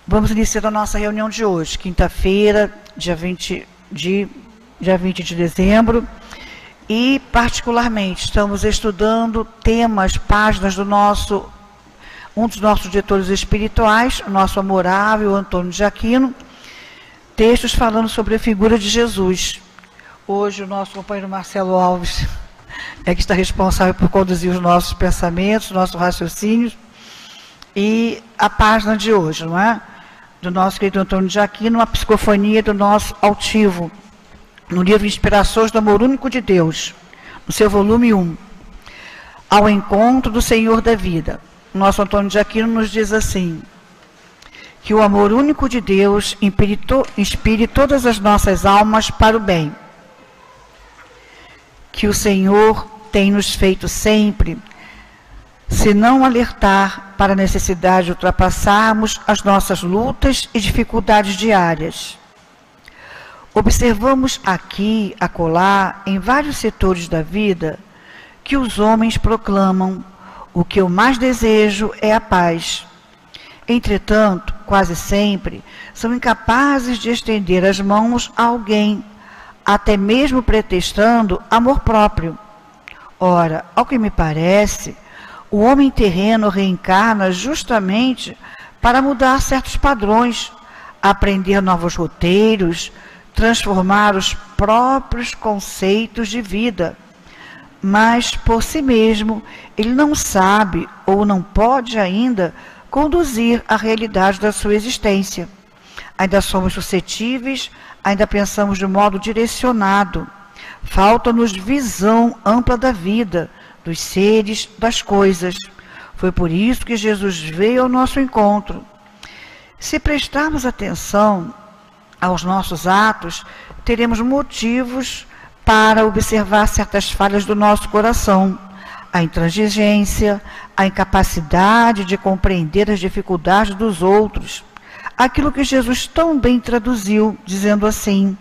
Vamos iniciar a nossa reunião de hoje, quinta-feira, dia 20 de dezembro, e particularmente estamos estudando temas, páginas do um dos nossos diretores espirituais, o nosso amorável Antônio de Aquino, textos falando sobre a figura de Jesus. Hoje o nosso companheiro Marcelo Alves é que está responsável por conduzir os nossos pensamentos, nossos raciocínios, e a página de hoje, não é? Do nosso querido Antônio de Aquino, uma psicofonia do nosso altivo, no livro Inspirações do Amor Único de Deus, no seu volume 1, Ao Encontro do Senhor da Vida. O nosso Antônio de Aquino nos diz assim: que o amor único de Deus inspire todas as nossas almas para o bem, que o Senhor tem nos feito sempre, se não alertar para a necessidade de ultrapassarmos as nossas lutas e dificuldades diárias. Observamos aqui, acolá, em vários setores da vida, que os homens proclamam: o que eu mais desejo é a paz. Entretanto, quase sempre, são incapazes de estender as mãos a alguém, até mesmo pretextando amor próprio. Ora, ao que me parece, o homem terreno reencarna justamente para mudar certos padrões, aprender novos roteiros, transformar os próprios conceitos de vida. Mas, por si mesmo, ele não sabe ou não pode ainda conduzir a realidade da sua existência. Ainda somos suscetíveis, ainda pensamos de modo direcionado. Falta-nos visão ampla da vida, dos seres, das coisas. Foi por isso que Jesus veio ao nosso encontro. Se prestarmos atenção aos nossos atos, teremos motivos para observar certas falhas do nosso coração, a intransigência, a incapacidade de compreender as dificuldades dos outros. Aquilo que Jesus tão bem traduziu, dizendo assim: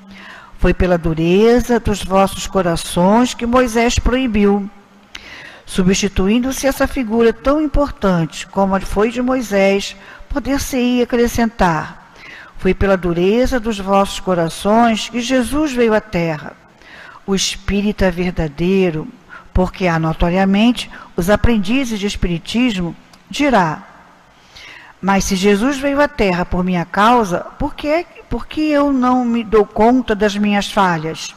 foi pela dureza dos vossos corações que Moisés proibiu. Substituindo-se essa figura tão importante como a foi de Moisés, poder-se-ia acrescentar: foi pela dureza dos vossos corações que Jesus veio à terra. O espírita verdadeiro, porque há notoriamente os aprendizes de espiritismo, dirá: mas se Jesus veio à terra por minha causa, por que eu não me dou conta das minhas falhas?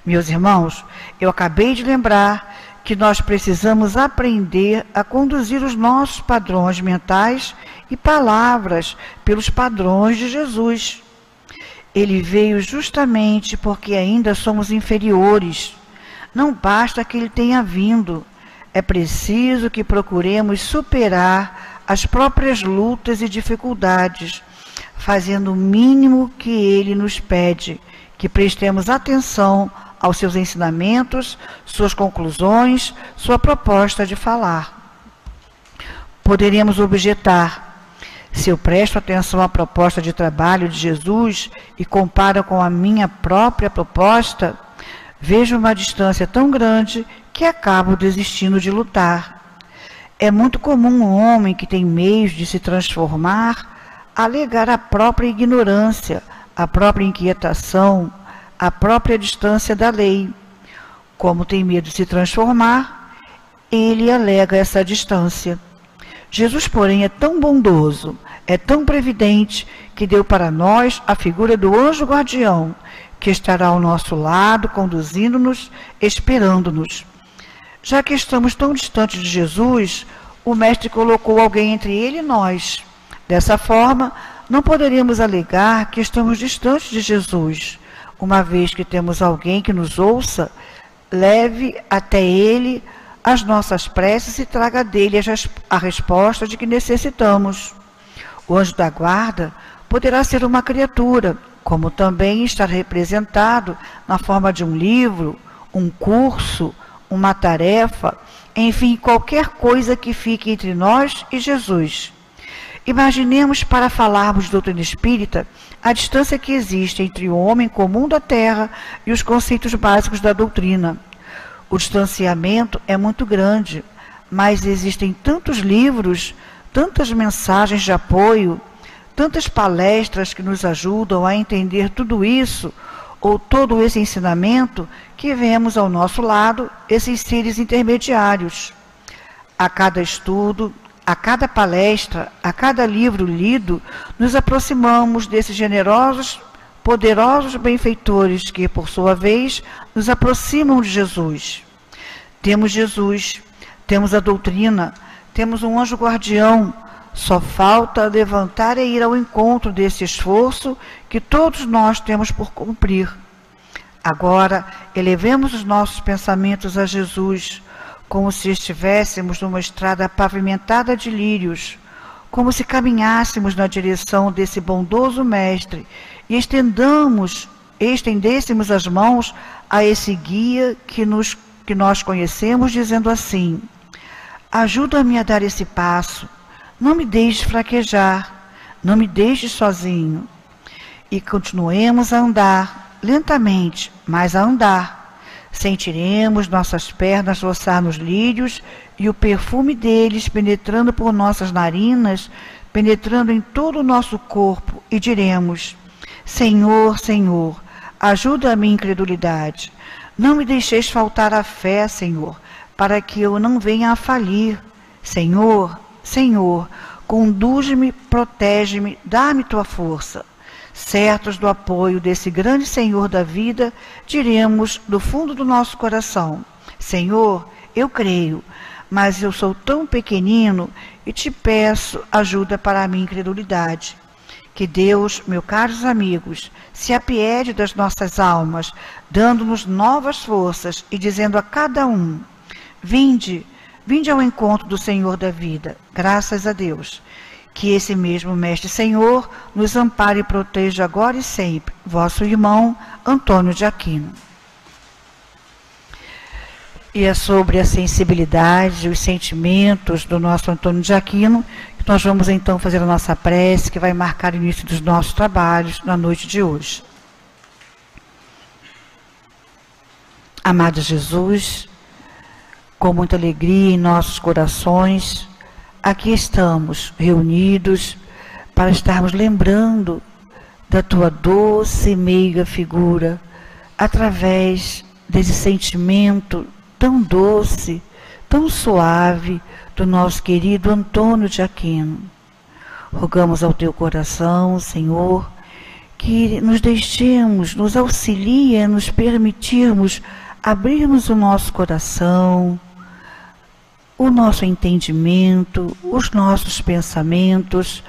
Meus irmãos, eu acabei de lembrar que nós precisamos aprender a conduzir os nossos padrões mentais e palavras pelos padrões de Jesus. Ele veio justamente porque ainda somos inferiores. Não basta que ele tenha vindo, é preciso que procuremos superar as próprias lutas e dificuldades, fazendo o mínimo que ele nos pede, que prestemos atenção aos seus ensinamentos, suas conclusões, sua proposta de falar. Poderemos objetar: se eu presto atenção à proposta de trabalho de Jesus e comparo com a minha própria proposta, vejo uma distância tão grande que acabo desistindo de lutar. É muito comum um homem que tem meios de se transformar alegar a própria ignorância, a própria inquietação, a própria distância da lei. Como tem medo de se transformar, ele alega essa distância. Jesus, porém, é tão bondoso, é tão previdente, que deu para nós a figura do anjo guardião, que estará ao nosso lado, conduzindo-nos, esperando-nos. Já que estamos tão distantes de Jesus, o Mestre colocou alguém entre ele e nós. Dessa forma, não poderíamos alegar que estamos distantes de Jesus. Uma vez que temos alguém que nos ouça, leve até ele as nossas preces e traga dele a resposta de que necessitamos. O anjo da guarda poderá ser uma criatura, como também estar representado na forma de um livro, um curso, uma tarefa, enfim, qualquer coisa que fique entre nós e Jesus. Imaginemos, para falarmos de doutrina espírita, a distância que existe entre o homem comum da Terra e os conceitos básicos da doutrina. O distanciamento é muito grande, mas existem tantos livros, tantas mensagens de apoio, tantas palestras que nos ajudam a entender tudo isso, ou todo esse ensinamento, que vemos ao nosso lado esses seres intermediários. A cada estudo, a cada palestra, a cada livro lido, nos aproximamos desses generosos, poderosos benfeitores que, por sua vez, nos aproximam de Jesus. Temos Jesus, temos a doutrina, temos um anjo guardião. Só falta levantar e ir ao encontro desse esforço que todos nós temos por cumprir. Agora, elevemos os nossos pensamentos a Jesus, como se estivéssemos numa estrada pavimentada de lírios, como se caminhássemos na direção desse bondoso Mestre e estendêssemos as mãos a esse guia que nós conhecemos, dizendo assim: ajuda-me a dar esse passo, não me deixe fraquejar, não me deixe sozinho. E continuemos a andar, lentamente, mas a andar. Sentiremos nossas pernas roçar nos lírios e o perfume deles penetrando por nossas narinas, penetrando em todo o nosso corpo, e diremos: Senhor, Senhor, ajuda a minha incredulidade. Não me deixeis faltar a fé, Senhor, para que eu não venha a falir. Senhor, Senhor, conduz-me, protege-me, dá-me tua força. Certos do apoio desse grande Senhor da vida, diremos do fundo do nosso coração: Senhor, eu creio, mas eu sou tão pequenino e te peço ajuda para a minha incredulidade. Que Deus, meus caros amigos, se apiede das nossas almas, dando-nos novas forças e dizendo a cada um: vinde ao encontro do Senhor da vida, graças a Deus. Que esse mesmo Mestre Senhor nos ampare e proteja agora e sempre. Vosso irmão Antônio de Aquino. E é sobre a sensibilidade, os sentimentos do nosso Antônio de Aquino que nós vamos então fazer a nossa prece, que vai marcar o início dos nossos trabalhos na noite de hoje. Amado Jesus, com muita alegria em nossos corações, aqui estamos reunidos para estarmos lembrando da tua doce e meiga figura, através desse sentimento tão doce, tão suave do nosso querido Antônio de Aquino. Rogamos ao teu coração, Senhor, que nos deixemos, nos auxilie a nos permitirmos abrirmos o nosso coração, o nosso entendimento, os nossos pensamentos,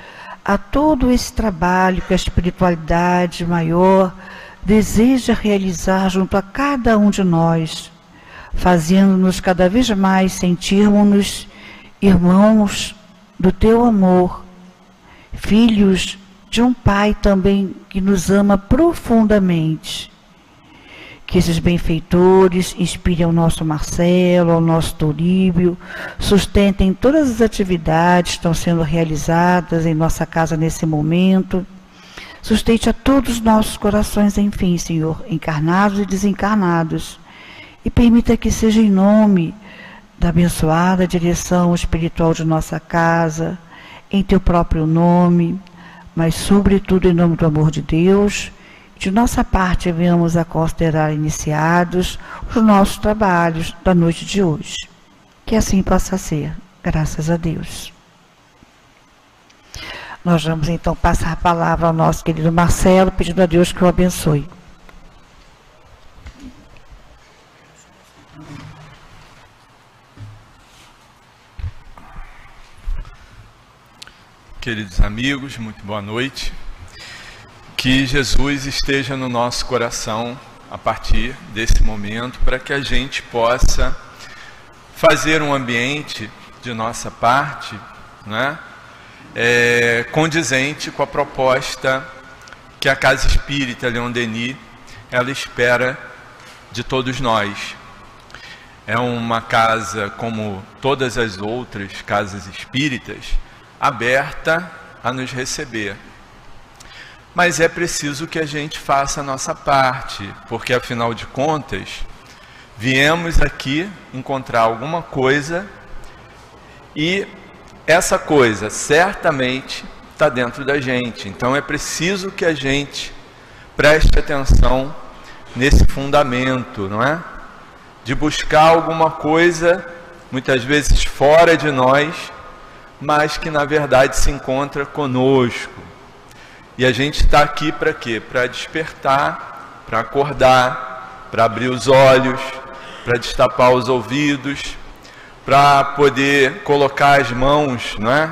a todo esse trabalho que a espiritualidade maior deseja realizar junto a cada um de nós, fazendo-nos cada vez mais sentirmos-nos irmãos do teu amor, filhos de um Pai também que nos ama profundamente. Que esses benfeitores inspirem ao nosso Marcelo, ao nosso Toribio, sustentem todas as atividades que estão sendo realizadas em nossa casa nesse momento. Sustente a todos os nossos corações, enfim, Senhor, encarnados e desencarnados. E permita que seja em nome da abençoada direção espiritual de nossa casa, em teu próprio nome, mas sobretudo em nome do amor de Deus. De nossa parte, venhamos a considerar iniciados os nossos trabalhos da noite de hoje. Que assim possa ser, graças a Deus. Nós vamos então passar a palavra ao nosso querido Marcelo, pedindo a Deus que o abençoe. Queridos amigos, muito boa noite. Que Jesus esteja no nosso coração a partir desse momento, para que a gente possa fazer um ambiente de nossa parte, né, condizente com a proposta que a Casa Espírita Leon Denis ela espera de todos nós. É uma casa, como todas as outras casas espíritas, aberta a nos receber. Mas é preciso que a gente faça a nossa parte, porque afinal de contas, viemos aqui encontrar alguma coisa e essa coisa certamente está dentro da gente. Então é preciso que a gente preste atenção nesse fundamento, não é? De buscar alguma coisa, muitas vezes fora de nós, mas que na verdade se encontra conosco. E a gente está aqui para quê? Para despertar, para acordar, para abrir os olhos, para destapar os ouvidos, para poder colocar as mãos, não é?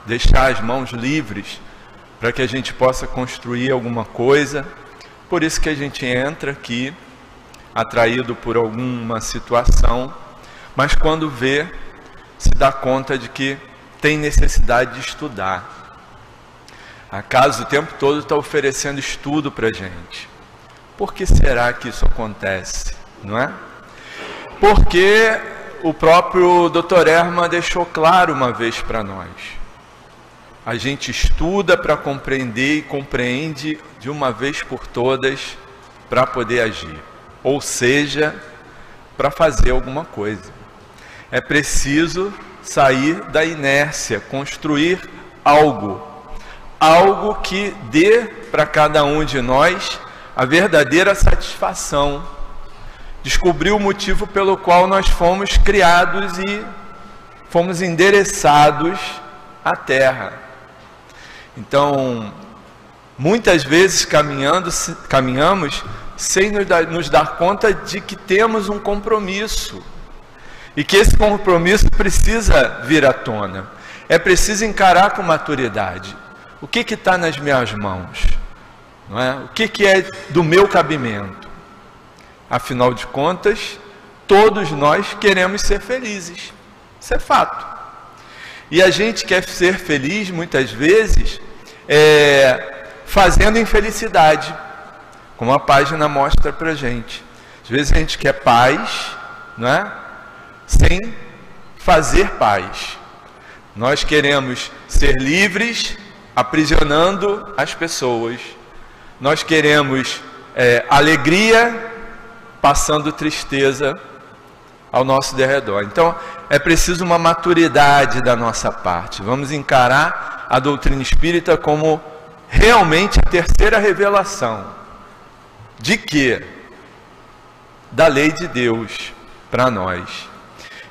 Deixar as mãos livres, para que a gente possa construir alguma coisa. Por isso que a gente entra aqui, atraído por alguma situação, mas quando vê, se dá conta de que tem necessidade de estudar. A casa o tempo todo está oferecendo estudo para a gente. Por que será que isso acontece, não é? Porque o próprio Dr. Herman deixou claro uma vez para nós. A gente estuda para compreender e compreende de uma vez por todas para poder agir. Ou seja, para fazer alguma coisa. É preciso sair da inércia, construir algo. Algo que dê para cada um de nós a verdadeira satisfação. Descobrir o motivo pelo qual nós fomos criados e fomos endereçados à Terra. Então, muitas vezes caminhamos sem nos dar conta de que temos um compromisso. E que esse compromisso precisa vir à tona. É preciso encarar com maturidade. O que está nas minhas mãos? Não é? O que é do meu cabimento? Afinal de contas, todos nós queremos ser felizes. Isso é fato. E a gente quer ser feliz, muitas vezes, fazendo infelicidade, como a página mostra para a gente. Às vezes a gente quer paz, não é? Sem fazer paz. Nós queremos ser livres, aprisionando as pessoas. Nós queremos alegria, passando tristeza ao nosso derredor. Então, é preciso uma maturidade da nossa parte. Vamos encarar a doutrina espírita como realmente a terceira revelação. De quê? Da lei de Deus para nós.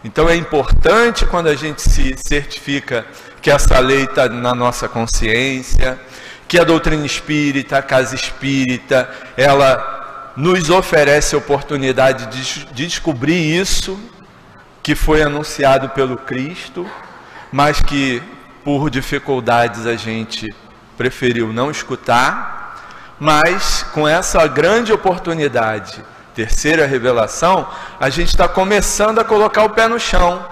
Então é importante quando a gente se certifica que essa lei está na nossa consciência, que a doutrina espírita, a casa espírita, ela nos oferece a oportunidade de descobrir isso que foi anunciado pelo Cristo, mas que por dificuldades a gente preferiu não escutar. Mas com essa grande oportunidade, terceira revelação, a gente está começando a colocar o pé no chão,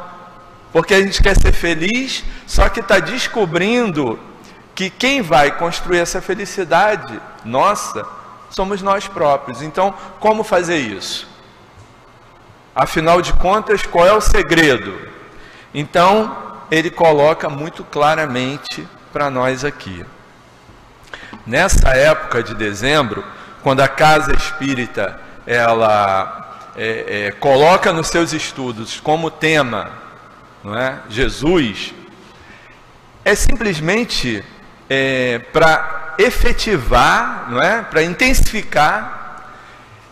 porque a gente quer ser feliz, só que está descobrindo que quem vai construir essa felicidade nossa somos nós próprios. Então, como fazer isso? Afinal de contas, qual é o segredo? Então, ele coloca muito claramente para nós aqui. Nessa época de dezembro, quando a Casa Espírita ela coloca nos seus estudos como tema, não é, Jesus, é simplesmente para efetivar, não é, para intensificar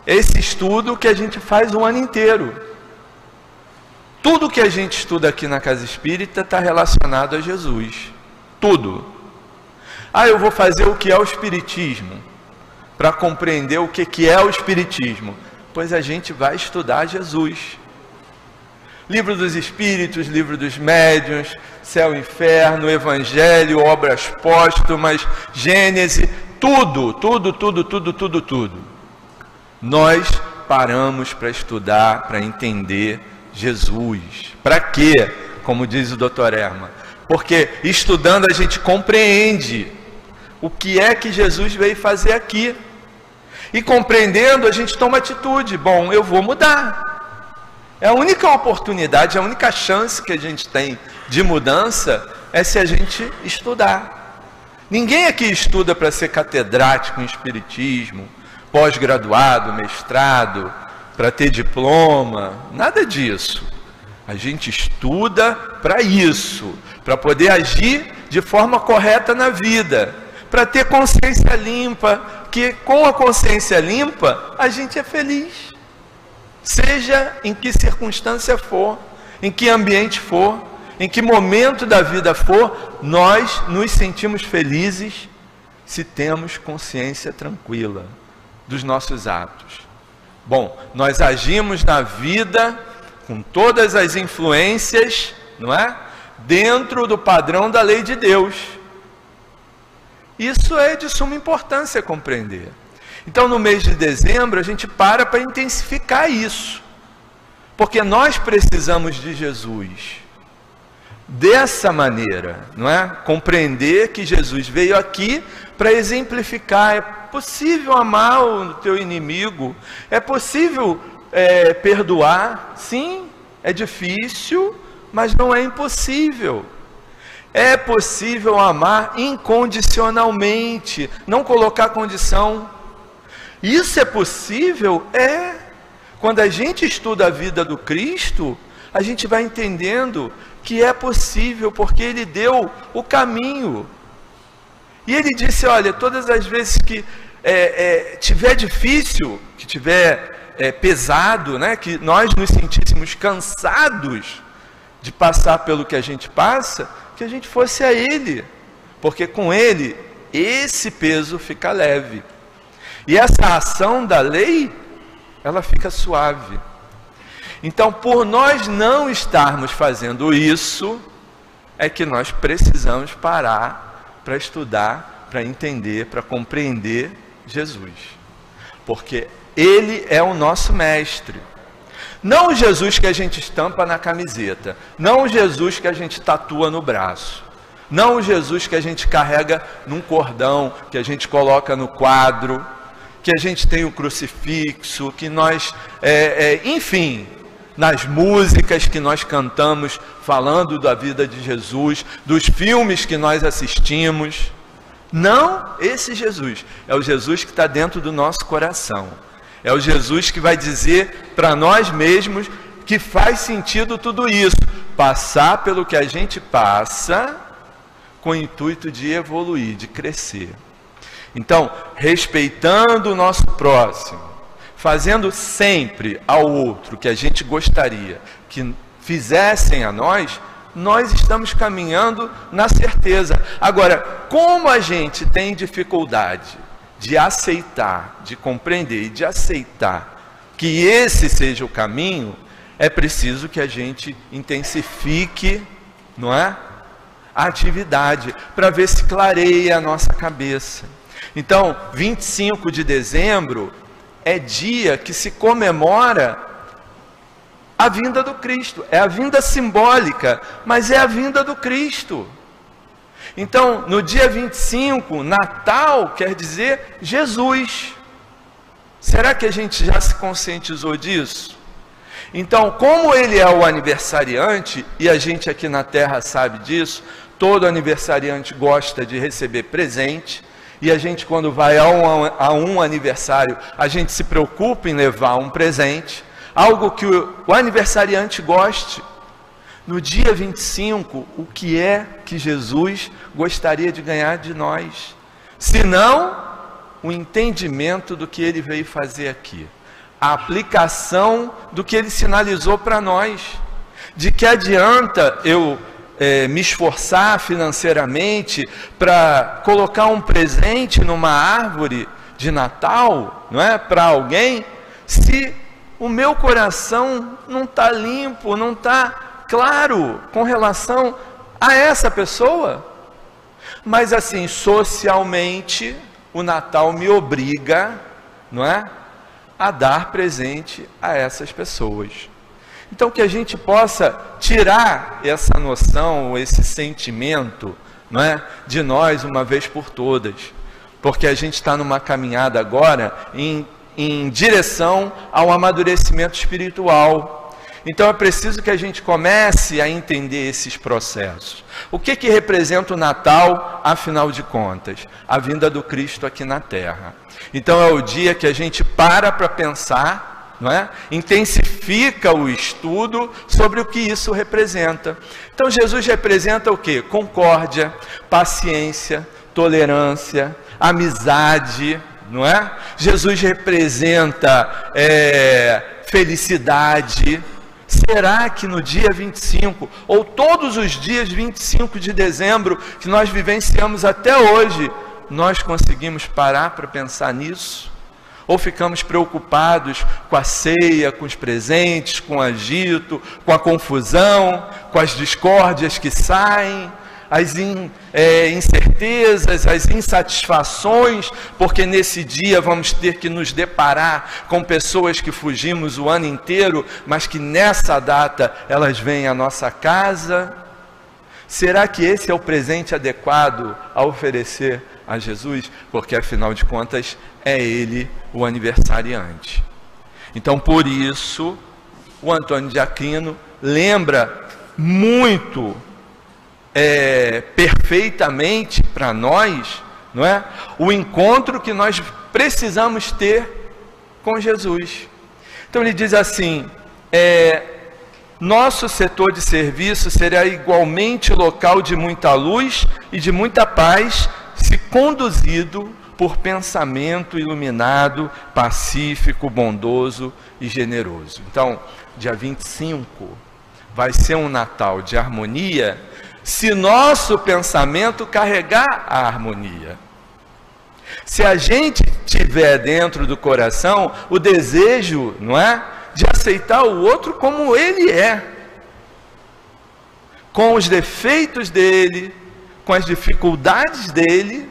esse estudo que a gente faz o ano inteiro. Tudo que a gente estuda aqui na Casa Espírita está relacionado a Jesus. Tudo. Eu vou fazer o que é o Espiritismo, para compreender o que é o Espiritismo. Pois a gente vai estudar Jesus. Livro dos Espíritos, Livro dos Médiuns, Céu e Inferno, Evangelho, Obras Póstumas, Gênese, tudo. Nós paramos para estudar, para entender Jesus. Para quê? Como diz o Dr. Herman. Porque estudando a gente compreende o que é que Jesus veio fazer aqui. E compreendendo a gente toma atitude. Bom, eu vou mudar. É a única oportunidade, a única chance que a gente tem de mudança é se a gente estudar. Ninguém aqui estuda para ser catedrático em Espiritismo, pós-graduado, mestrado, para ter diploma, nada disso. A gente estuda para isso, para poder agir de forma correta na vida, para ter consciência limpa, que com a consciência limpa a gente é feliz, seja em que circunstância for, em que ambiente for, em que momento da vida for, nós nos sentimos felizes se temos consciência tranquila dos nossos atos. Bom, nós agimos na vida com todas as influências, não é? Dentro do padrão da lei de Deus. Isso é de suma importância compreender. Então, no mês de dezembro, a gente para intensificar isso. Porque nós precisamos de Jesus. Dessa maneira, não é? Compreender que Jesus veio aqui para exemplificar. É possível amar o teu inimigo. É possível perdoar. Sim, é difícil, mas não é impossível. É possível amar incondicionalmente, não colocar condição. Isso é possível? É. Quando a gente estuda a vida do Cristo, a gente vai entendendo que é possível, porque Ele deu o caminho. E Ele disse, olha, todas as vezes que tiver difícil, que tiver pesado, né, que nós nos sentíssemos cansados de passar pelo que a gente passa, que a gente fosse a Ele, porque com Ele, esse peso fica leve. E essa ação da lei, ela fica suave. Então, por nós não estarmos fazendo isso, é que nós precisamos parar para estudar, para entender, para compreender Jesus. Porque Ele é o nosso mestre. Não o Jesus que a gente estampa na camiseta, não o Jesus que a gente tatua no braço, não o Jesus que a gente carrega num cordão, que a gente coloca no quadro, que a gente tem o crucifixo, que nós, enfim, nas músicas que nós cantamos falando da vida de Jesus, dos filmes que nós assistimos. Não esse Jesus, é o Jesus que está dentro do nosso coração. É o Jesus que vai dizer para nós mesmos que faz sentido tudo isso. Passar pelo que a gente passa com o intuito de evoluir, de crescer. Então, respeitando o nosso próximo, fazendo sempre ao outro o que a gente gostaria que fizessem a nós, nós estamos caminhando na certeza. Agora, como a gente tem dificuldade de aceitar, de compreender e de aceitar que esse seja o caminho, é preciso que a gente intensifique, não é? A atividade, para ver se clareia a nossa cabeça. Então, 25 de dezembro é dia que se comemora a vinda do Cristo. É a vinda simbólica, mas é a vinda do Cristo. Então, no dia 25, Natal quer dizer Jesus. Será que a gente já se conscientizou disso? Então, como Ele é o aniversariante, e a gente aqui na Terra sabe disso, todo aniversariante gosta de receber presente, e a gente, quando vai a um aniversário, a gente se preocupa em levar um presente, algo que o aniversariante goste. No dia 25, o que é que Jesus gostaria de ganhar de nós? Senão, o entendimento do que Ele veio fazer aqui. A aplicação do que Ele sinalizou para nós. De que adianta eu me esforçar financeiramente para colocar um presente numa árvore de Natal, não é, para alguém, se o meu coração não está limpo, não está claro com relação a essa pessoa? Mas assim, socialmente, o Natal me obriga, não é, a dar presente a essas pessoas. Então, que a gente possa tirar essa noção, esse sentimento, não é, de nós uma vez por todas, porque a gente está numa caminhada agora em direção ao amadurecimento espiritual. Então é preciso que a gente comece a entender esses processos. O que representa o Natal, afinal de contas? A vinda do Cristo aqui na Terra. Então é o dia que a gente para pensar não é? Intensifica o estudo sobre o que isso representa. Então Jesus representa o quê? Concórdia, paciência, tolerância, amizade, não é? Jesus representa felicidade. Será que no dia 25, ou todos os dias 25 de dezembro, que nós vivenciamos até hoje, nós conseguimos parar para pensar nisso? Ou ficamos preocupados com a ceia, com os presentes, com o agito, com a confusão, com as discórdias que saem, as incertezas, as insatisfações, porque nesse dia vamos ter que nos deparar com pessoas que fugimos o ano inteiro, mas que nessa data elas vêm à nossa casa? Será que esse é o presente adequado a oferecer a Jesus? Porque afinal de contas é Ele o aniversariante. Então por isso o Antônio de Aquino lembra muito perfeitamente para nós, não é? O encontro que nós precisamos ter com Jesus. Então ele diz assim: nosso setor de serviço será igualmente local de muita luz e de muita paz, se conduzido por pensamento iluminado, pacífico, bondoso e generoso. Então, dia 25 vai ser um Natal de harmonia, se nosso pensamento carregar a harmonia. Se a gente tiver dentro do coração o desejo, não é, de aceitar o outro como ele é, com os defeitos dele, com as dificuldades dele,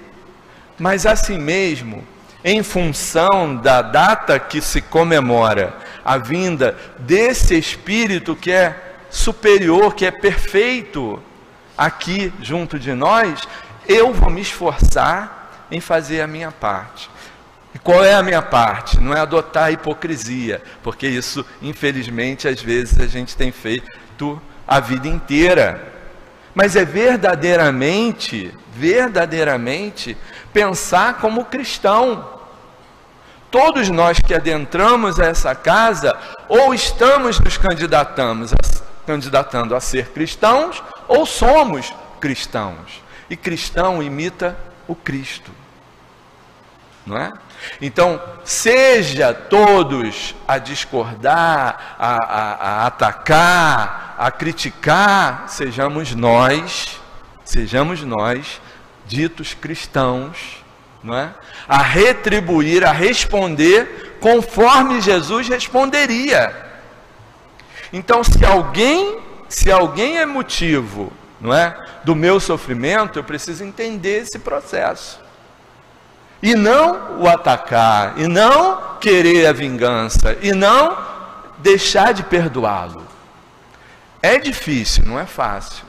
mas assim mesmo, em função da data que se comemora a vinda desse Espírito que é superior, que é perfeito, aqui junto de nós, eu vou me esforçar em fazer a minha parte. E qual é a minha parte? Não é adotar a hipocrisia, porque isso, infelizmente, às vezes a gente tem feito a vida inteira. Mas é verdadeiramente pensar como cristão. Todos nós que adentramos essa casa, ou estamos nos candidatando a ser cristãos, ou somos cristãos. E cristão imita o Cristo, não é? Então, seja todos a discordar, a atacar, a criticar, sejamos nós, ditos cristãos, não é? A retribuir, a responder conforme Jesus responderia. Então, se alguém é motivo, não é, do meu sofrimento, eu preciso entender esse processo. E não o atacar, e não querer a vingança, e não deixar de perdoá-lo. É difícil, não é fácil,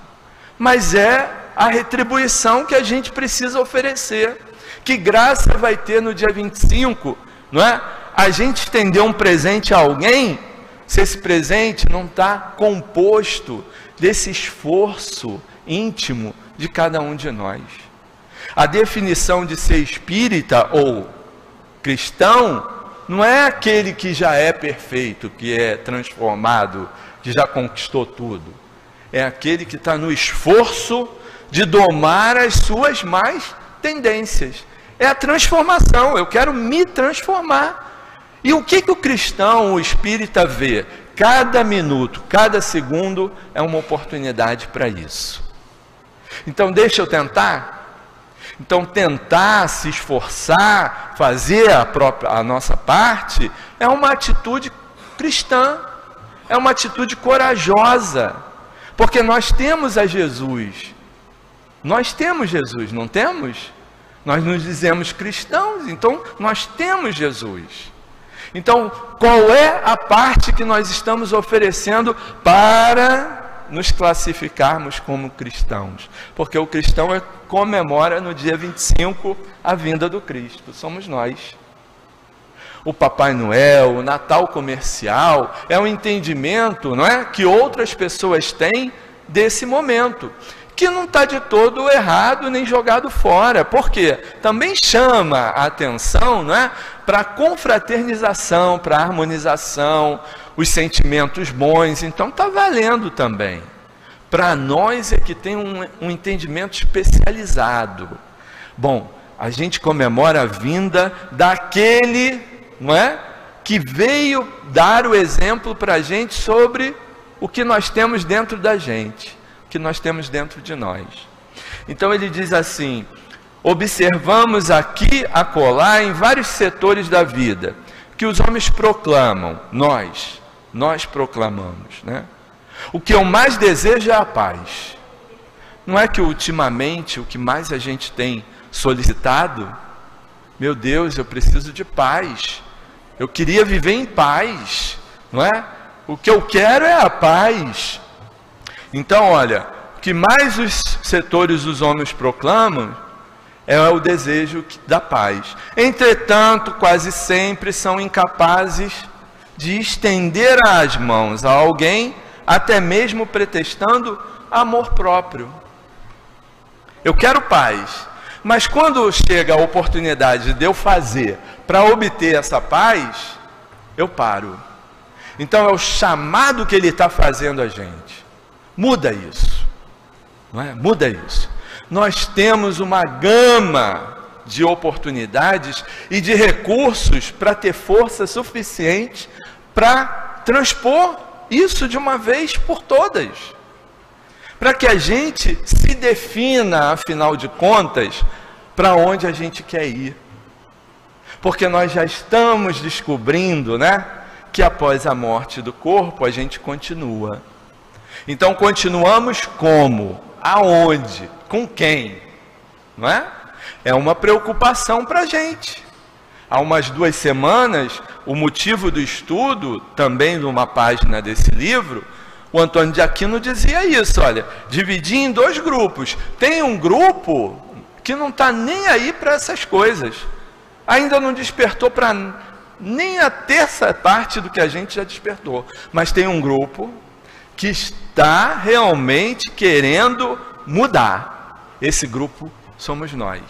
mas é a retribuição que a gente precisa oferecer. Que graça vai ter no dia 25, não é? A gente estender um presente a alguém, se esse presente não está composto desse esforço íntimo de cada um de nós. A definição de ser espírita ou cristão não é aquele que já é perfeito, que é transformado, que já conquistou tudo. É aquele que está no esforço de domar as suas más tendências. É a transformação, eu quero me transformar. E o que o cristão, o espírita vê? Cada minuto, cada segundo é uma oportunidade para isso. Então deixa eu tentar. Então tentar, se esforçar, fazer a nossa parte, é uma atitude cristã, é uma atitude corajosa, porque nós temos a Jesus. Nós temos Jesus, não temos? Nós nos dizemos cristãos, então nós temos Jesus. Então, qual é a parte que nós estamos oferecendo para nos classificarmos como cristãos? Porque o cristão comemora no dia 25 a vinda do Cristo, somos nós. O Papai Noel, o Natal comercial, é um entendimento, não é, que outras pessoas têm desse momento, que não está de todo errado nem jogado fora, porque também chama a atenção, não é, para a confraternização, para a harmonização, os sentimentos bons. Então está valendo também. Para nós é que tem um entendimento especializado. Bom, a gente comemora a vinda daquele, não é, que veio dar o exemplo para a gente sobre o que nós temos dentro da gente, o que nós temos dentro de nós. Então ele diz assim: observamos aqui, acolá, em vários setores da vida, que os homens proclamam, nós proclamamos, né? O que eu mais desejo é a paz. Não é que ultimamente o que mais a gente tem solicitado? Meu Deus, eu preciso de paz. Eu queria viver em paz, não é? O que eu quero é a paz. Então, olha, o que mais os setores dos homens proclamam é o desejo da paz. Entretanto, quase sempre são incapazes de estender as mãos a alguém, até mesmo pretextando amor próprio. Eu quero paz, mas quando chega a oportunidade de eu fazer para obter essa paz, eu paro. Então é o chamado que ele está fazendo a gente. Muda isso, não é? Muda isso. Nós temos uma gama de oportunidades e de recursos para ter força suficiente para transpor isso de uma vez por todas. Para que a gente se defina, afinal de contas, para onde a gente quer ir. Porque nós já estamos descobrindo, né, que após a morte do corpo a gente continua. Então continuamos como? Aonde? Com quem? Não é? É uma preocupação para a gente. Há umas 2 semanas, o motivo do estudo, também numa página desse livro, o Antônio de Aquino dizia isso, olha, dividir em 2 grupos. Tem um grupo que não está nem aí para essas coisas. Ainda não despertou para nem a terça parte do que a gente já despertou. Mas tem um grupo que está realmente querendo mudar. Esse grupo somos nós.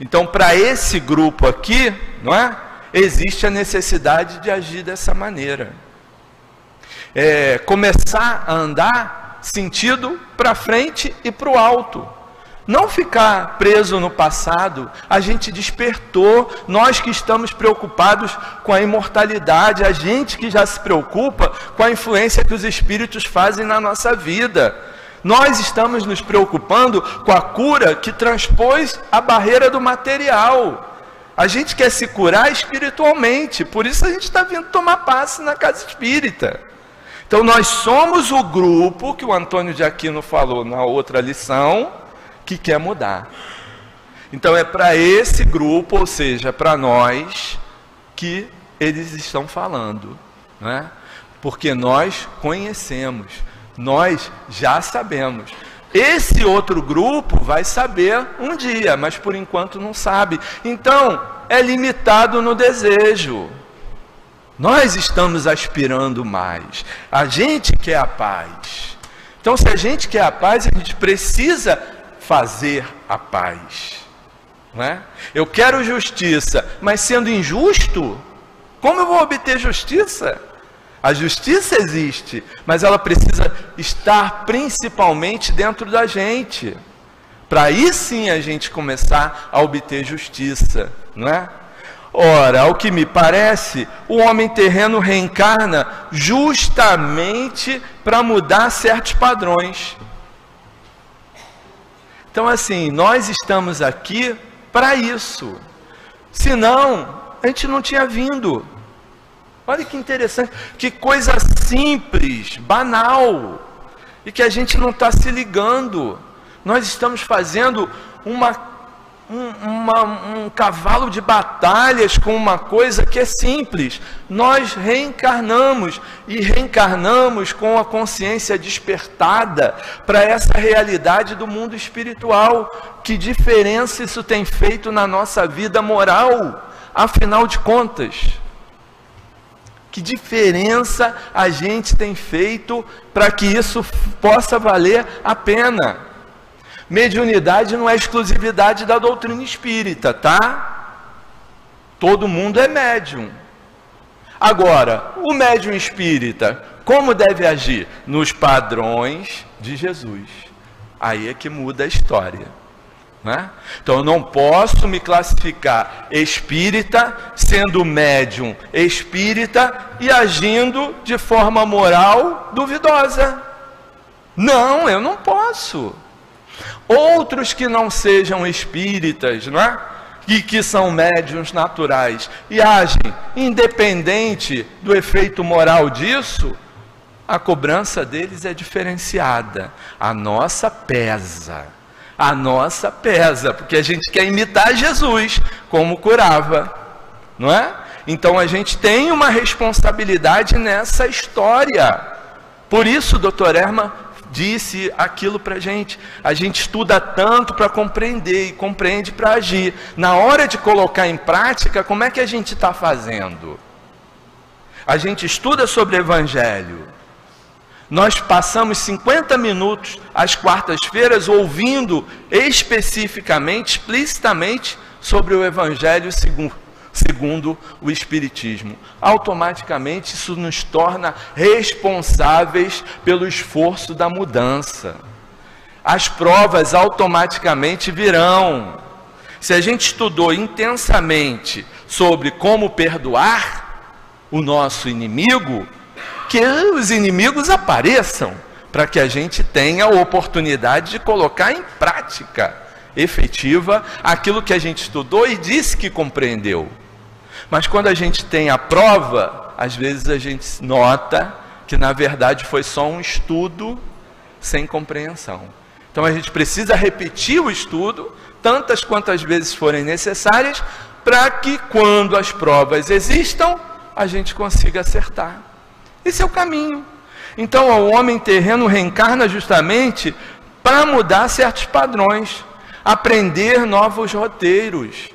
Então, para esse grupo aqui, não é? Existe a necessidade de agir dessa maneira. Começar a andar sentido para frente e para o alto. Não ficar preso no passado. A gente despertou, nós que estamos preocupados com a imortalidade, a gente que já se preocupa com a influência que os espíritos fazem na nossa vida. Nós estamos nos preocupando com a cura que transpôs a barreira do material. A gente quer se curar espiritualmente, por isso a gente está vindo tomar passe na casa espírita. Então nós somos o grupo que o Antônio de Aquino falou na outra lição, que quer mudar. Então é para esse grupo, ou seja, para nós, que eles estão falando, não é? Porque nós conhecemos, nós já sabemos. Esse outro grupo vai saber um dia, mas por enquanto não sabe. Então é limitado no desejo. Nós estamos aspirando mais. A gente quer a paz. Então, se a gente quer a paz, a gente precisa fazer a paz. Não é? Eu quero justiça, mas sendo injusto, como eu vou obter justiça? A justiça existe, mas ela precisa estar principalmente dentro da gente. Para aí sim a gente começar a obter justiça, não é? Ora, ao que me parece, o homem terreno reencarna justamente para mudar certos padrões. Então, assim, nós estamos aqui para isso. Senão, a gente não tinha vindo. Olha que interessante, que coisa simples, banal, e que a gente não está se ligando. Nós estamos fazendo um cavalo de batalhas com uma coisa que é simples. Nós reencarnamos, e reencarnamos com a consciência despertada para essa realidade do mundo espiritual. Que diferença isso tem feito na nossa vida moral, afinal de contas? Que diferença a gente tem feito para que isso possa valer a pena? Mediunidade não é exclusividade da doutrina espírita, tá? Todo mundo é médium. Agora, o médium espírita, como deve agir? Nos padrões de Jesus. Aí é que muda a história, né? Então eu não posso me classificar espírita, sendo médium espírita e agindo de forma moral duvidosa. Não, eu não posso. Outros que não sejam espíritas, não é? E que são médiuns naturais e agem independente do efeito moral disso, a cobrança deles é diferenciada. A nossa pesa, porque a gente quer imitar Jesus, como curava, não é? Então a gente tem uma responsabilidade nessa história. Por isso o Dr. Erma disse aquilo para a gente estuda tanto para compreender e compreende para agir. Na hora de colocar em prática, como é que a gente está fazendo? A gente estuda sobre o Evangelho. Nós passamos 50 minutos às quartas-feiras ouvindo especificamente, explicitamente sobre o Evangelho segundo o Espiritismo. Automaticamente isso nos torna responsáveis pelo esforço da mudança. As provas automaticamente virão. Se a gente estudou intensamente sobre como perdoar o nosso inimigo, que os inimigos apareçam, para que a gente tenha a oportunidade de colocar em prática efetiva aquilo que a gente estudou e disse que compreendeu. Mas quando a gente tem a prova, às vezes a gente nota que na verdade foi só um estudo sem compreensão. Então a gente precisa repetir o estudo tantas quantas vezes forem necessárias, para que quando as provas existam, a gente consiga acertar. Esse é o caminho. Então o homem terreno reencarna justamente para mudar certos padrões, aprender novos roteiros,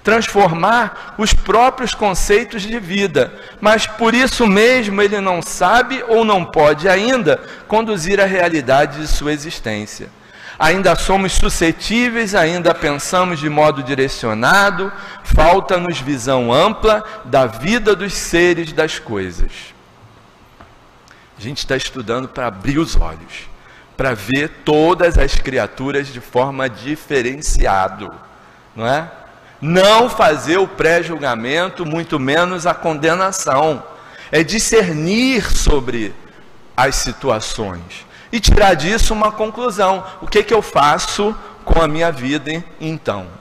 transformar os próprios conceitos de vida, mas por isso mesmo ele não sabe ou não pode ainda conduzir a realidade de sua existência. Ainda somos suscetíveis, ainda pensamos de modo direcionado, falta-nos visão ampla da vida dos seres, das coisas. A gente está estudando para abrir os olhos, para ver todas as criaturas de forma diferenciada, não é? Não fazer o pré-julgamento, muito menos a condenação. É discernir sobre as situações e tirar disso uma conclusão. O que eu faço com a minha vida então?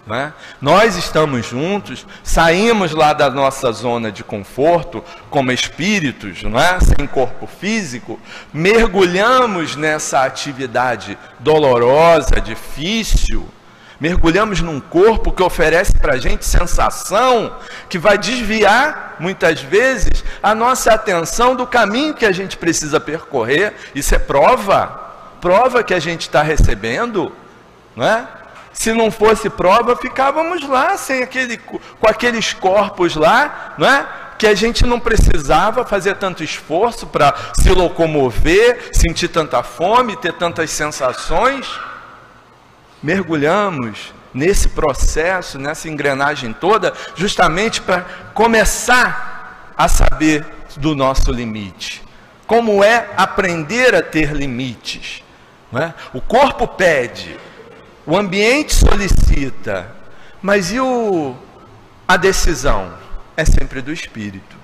Não é? Nós estamos juntos, saímos lá da nossa zona de conforto como espíritos, não é? Sem corpo físico, mergulhamos nessa atividade dolorosa, difícil, mergulhamos num corpo que oferece para a gente sensação que vai desviar, muitas vezes, a nossa atenção do caminho que a gente precisa percorrer. Isso é prova que a gente está recebendo, não é? Se não fosse prova, ficávamos lá, com aqueles corpos lá, não é? Que a gente não precisava fazer tanto esforço para se locomover, sentir tanta fome, ter tantas sensações. Mergulhamos nesse processo, nessa engrenagem toda, justamente para começar a saber do nosso limite. Como é aprender a ter limites, não é? O corpo pede, o ambiente solicita, mas e a decisão? É sempre do espírito.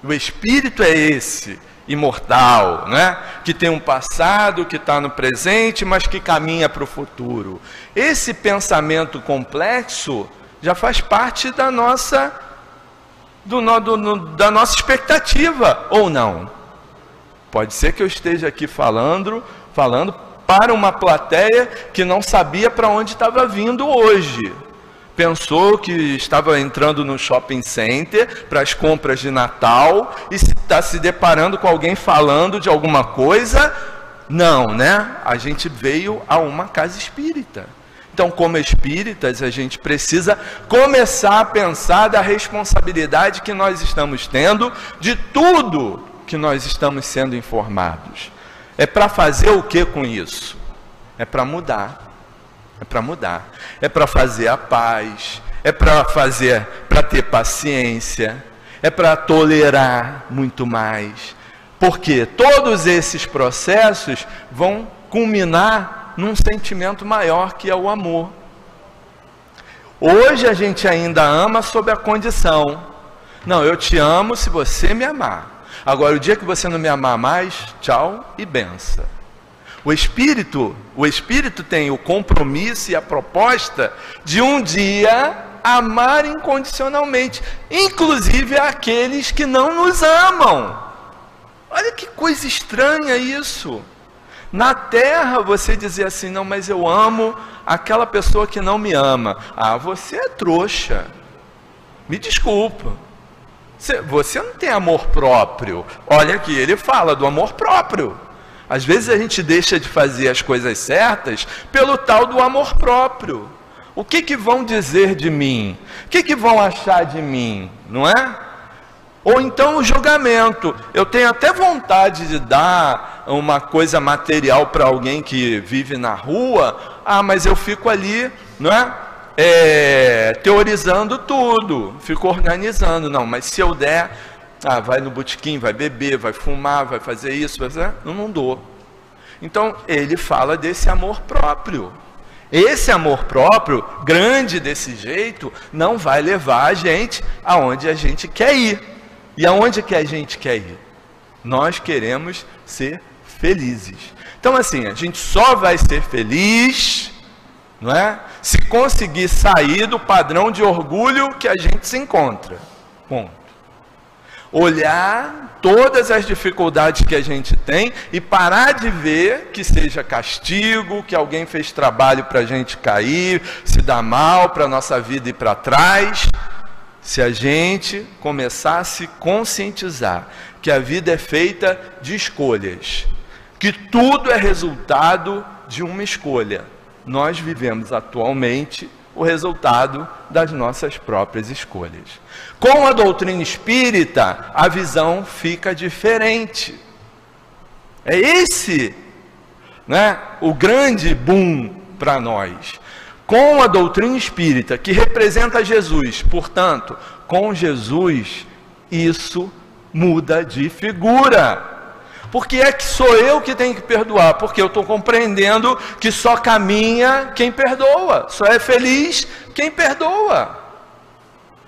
O espírito é esse imortal, né? Que tem um passado, que está no presente, mas que caminha para o futuro. Esse pensamento complexo já faz parte da nossa expectativa, ou não? Pode ser que eu esteja aqui falando para uma plateia que não sabia para onde estava vindo hoje. Pensou que estava entrando no shopping center para as compras de Natal e está se deparando com alguém falando de alguma coisa. Não, né? A gente veio a uma casa espírita. Então, como espíritas, a gente precisa começar a pensar da responsabilidade que nós estamos tendo de tudo que nós estamos sendo informados. É para fazer o que com isso? É para mudar. É para mudar. É para fazer a paz. é para fazer, para ter paciência, é para tolerar muito mais. Porque todos esses processos vão culminar num sentimento maior, que é o amor. Hoje a gente ainda ama sob a condição: não, eu te amo se você me amar. Agora, o dia que você não me amar mais, tchau e benção. O Espírito tem o compromisso e a proposta de um dia amar incondicionalmente, inclusive aqueles que não nos amam. Olha que coisa estranha isso. Na terra você dizer assim: não, mas eu amo aquela pessoa que não me ama. Ah, você é trouxa. Me desculpa. Você não tem amor próprio. Olha aqui, ele fala do amor próprio. Às vezes a gente deixa de fazer as coisas certas pelo tal do amor próprio. O que vão dizer de mim? O que vão achar de mim? Não é? Ou então o julgamento. Eu tenho até vontade de dar uma coisa material para alguém que vive na rua. Ah, mas eu fico ali, não é? Teorizando tudo. Fico organizando. Não, mas se eu der... Ah, vai no botequim, vai beber, vai fumar, vai fazer isso, vai fazer... não dou. Então, ele fala desse amor próprio. Esse amor próprio, grande desse jeito, não vai levar a gente aonde a gente quer ir. E aonde que a gente quer ir? Nós queremos ser felizes. Então, assim, a gente só vai ser feliz, não é? Se conseguir sair do padrão de orgulho que a gente se encontra. Ponto. Olhar todas as dificuldades que a gente tem e parar de ver que seja castigo, que alguém fez trabalho para a gente cair, se dar mal, para a nossa vida ir para trás. Se a gente começar a se conscientizar que a vida é feita de escolhas, que tudo é resultado de uma escolha. Nós vivemos atualmente o resultado das nossas próprias escolhas. Com a doutrina espírita, a visão fica diferente. É esse, né, o grande boom para nós. Com a doutrina espírita, que representa Jesus, portanto, com Jesus, isso muda de figura. Porque é que sou eu que tenho que perdoar? Porque eu estou compreendendo que só caminha quem perdoa, só é feliz quem perdoa.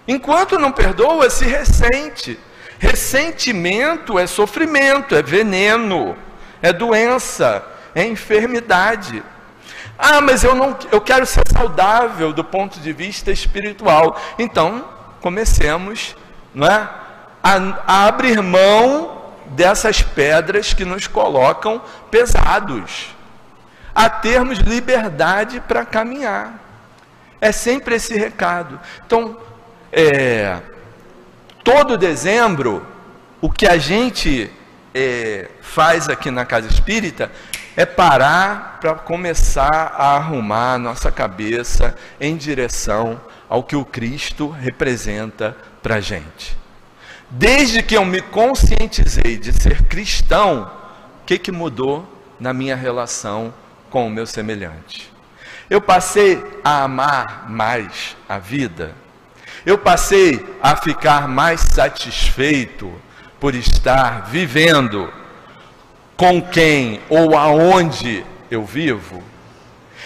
Enquanto não perdoa, se ressente. Ressentimento é sofrimento, é veneno, é doença, é enfermidade. Ah, mas eu quero ser saudável do ponto de vista espiritual. Então, comecemos, não é, a abrir mão dessas pedras que nos colocam pesados, a termos liberdade para caminhar. É sempre esse recado. Então, todo dezembro, o que a gente faz aqui na Casa Espírita é parar para começar a arrumar a nossa cabeça em direção ao que o Cristo representa para a gente. Desde que eu me conscientizei de ser cristão, o que mudou na minha relação com o meu semelhante? Eu passei a amar mais a vida. Eu passei a ficar mais satisfeito por estar vivendo com quem ou aonde eu vivo.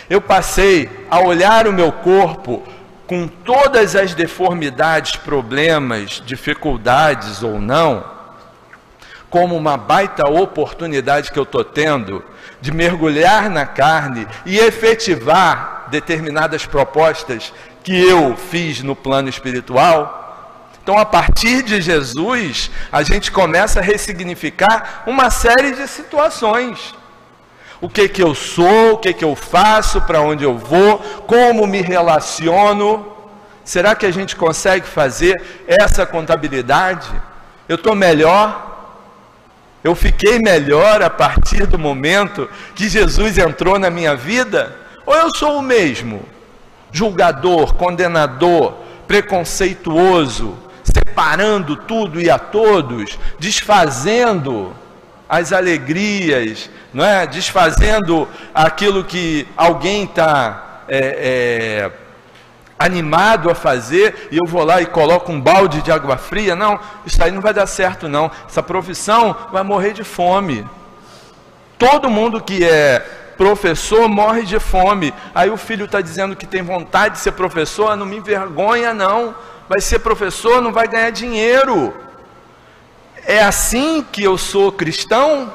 Eu passei a olhar o meu corpo com todas as deformidades, problemas, dificuldades ou não, como uma baita oportunidade que eu estou tendo de mergulhar na carne e efetivar determinadas propostas que eu fiz no plano espiritual. Então, a partir de Jesus, a gente começa a ressignificar uma série de situações. O que eu sou, o que eu faço, para onde eu vou, como me relaciono. Será que a gente consegue fazer essa contabilidade? Eu estou melhor? Eu fiquei melhor a partir do momento que Jesus entrou na minha vida? Ou eu sou o mesmo? Julgador, condenador, preconceituoso, separando tudo e a todos, desfazendo as alegrias, não é? Desfazendo aquilo que alguém está animado a fazer, e eu vou lá e coloco um balde de água fria. Não, isso aí não vai dar certo não. Essa profissão vai morrer de fome. Todo mundo que é professor morre de fome. Aí o filho está dizendo que tem vontade de ser professor. Não me envergonha não. Vai ser professor, não vai ganhar dinheiro. É assim que eu sou cristão?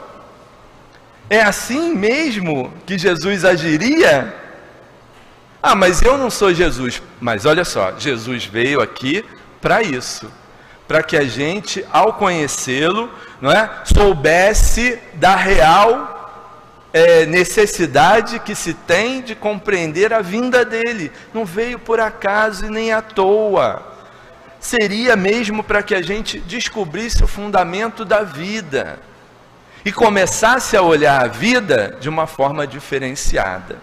É assim mesmo que Jesus agiria? Ah, mas eu não sou Jesus. Mas olha só, Jesus veio aqui para isso. Para que a gente, ao conhecê-lo, não é, soubesse da real necessidade que se tem de compreender a vinda dele. Não veio por acaso e nem à toa. Seria mesmo para que a gente descobrisse o fundamento da vida e começasse a olhar a vida de uma forma diferenciada.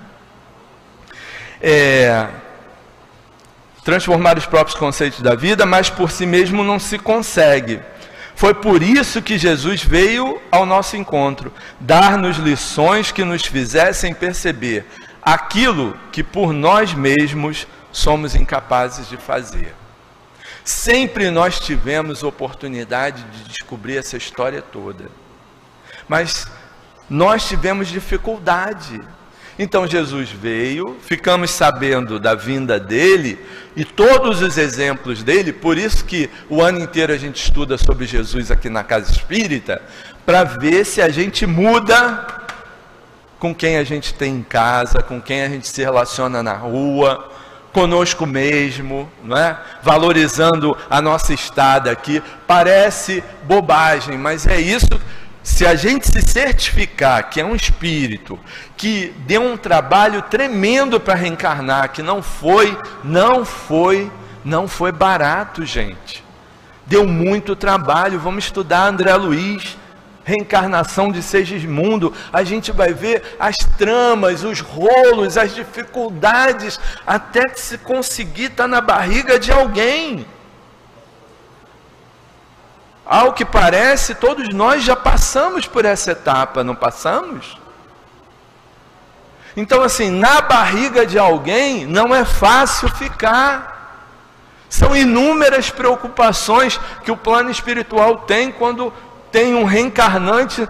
Transformar os próprios conceitos da vida, mas por si mesmo não se consegue. Foi por isso que Jesus veio ao nosso encontro, dar-nos lições que nos fizessem perceber aquilo que por nós mesmos somos incapazes de fazer. Sempre nós tivemos oportunidade de descobrir essa história toda, mas nós tivemos dificuldade. Então Jesus veio, ficamos sabendo da vinda dele e todos os exemplos dele. Por isso que o ano inteiro a gente estuda sobre Jesus aqui na Casa Espírita, para ver se a gente muda com quem a gente tem em casa, com quem a gente se relaciona na rua, conosco mesmo, não é? Valorizando a nossa estada aqui. Parece bobagem, mas é isso. Se a gente se certificar que é um espírito que deu um trabalho tremendo para reencarnar, que não foi barato, gente. Deu muito trabalho. Vamos estudar André Luiz, Reencarnação de Segismundo. A gente vai ver as tramas, os rolos, as dificuldades, até que se conseguir estar na barriga de alguém. Ao que parece, todos nós já passamos por essa etapa, não passamos? Então, assim, na barriga de alguém não é fácil ficar. São inúmeras preocupações que o plano espiritual tem quando tem um reencarnante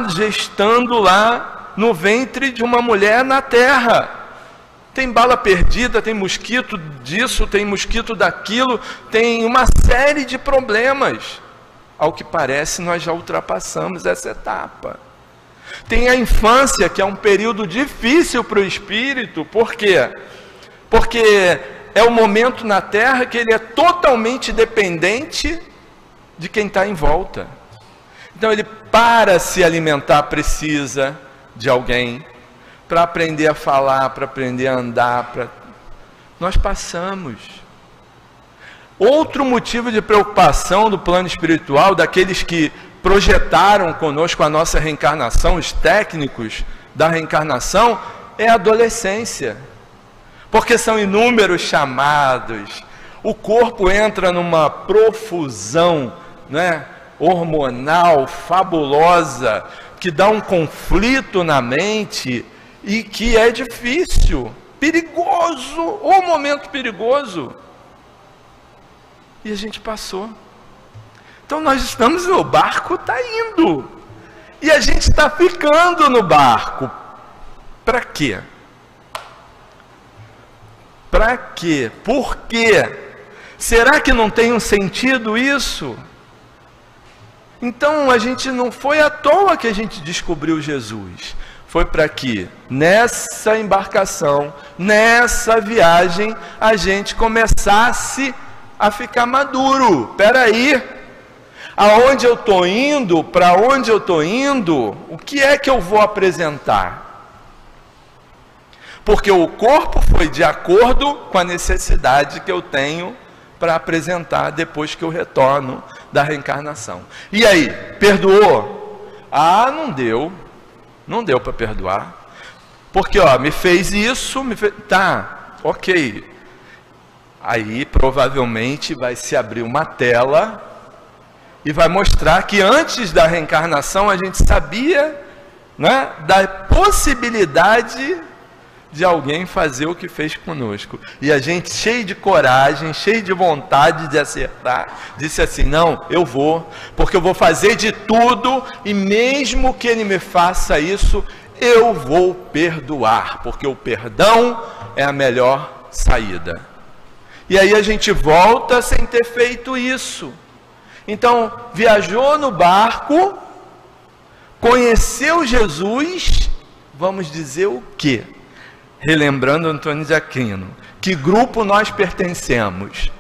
gestando lá no ventre de uma mulher na terra. Tem bala perdida, tem mosquito disso, tem mosquito daquilo, tem uma série de problemas. Ao que parece, nós já ultrapassamos essa etapa. Tem a infância, que é um período difícil para o espírito. Por quê? Porque é o momento na Terra que ele é totalmente dependente de quem está em volta. Então ele, para se alimentar, precisa de alguém. Para aprender a falar, para aprender a andar, nós passamos. Outro motivo de preocupação do plano espiritual, daqueles que projetaram conosco a nossa reencarnação, os técnicos da reencarnação, é a adolescência. Porque são inúmeros chamados, o corpo entra numa profusão, né, hormonal, fabulosa, que dá um conflito na mente, e que é difícil, perigoso, um momento perigoso. E a gente passou. Então nós estamos no barco, está indo. E a gente está ficando no barco. Para quê? Para quê? Por quê? Será que não tem um sentido isso? Então a gente não foi à toa que a gente descobriu Jesus. Foi para que nessa embarcação, nessa viagem, a gente começasse a ficar maduro. Espera aí, aonde eu estou indo, para onde eu estou indo, o que é que eu vou apresentar? Porque o corpo foi de acordo com a necessidade que eu tenho para apresentar depois que eu retorno da reencarnação. E aí, perdoou? Ah, não deu. Não deu para perdoar. Porque, me fez isso, tá, ok. Aí, provavelmente, vai se abrir uma tela e vai mostrar que antes da reencarnação a gente sabia, né, da possibilidade de alguém fazer o que fez conosco. E a gente, cheio de coragem, cheio de vontade de acertar, disse assim: não, eu vou, porque eu vou fazer de tudo, e mesmo que ele me faça isso, eu vou perdoar, porque o perdão é a melhor saída. E aí a gente volta sem ter feito isso. Então, viajou no barco, conheceu Jesus, vamos dizer o quê? Relembrando Antônio de Aquino, que grupo nós pertencemos?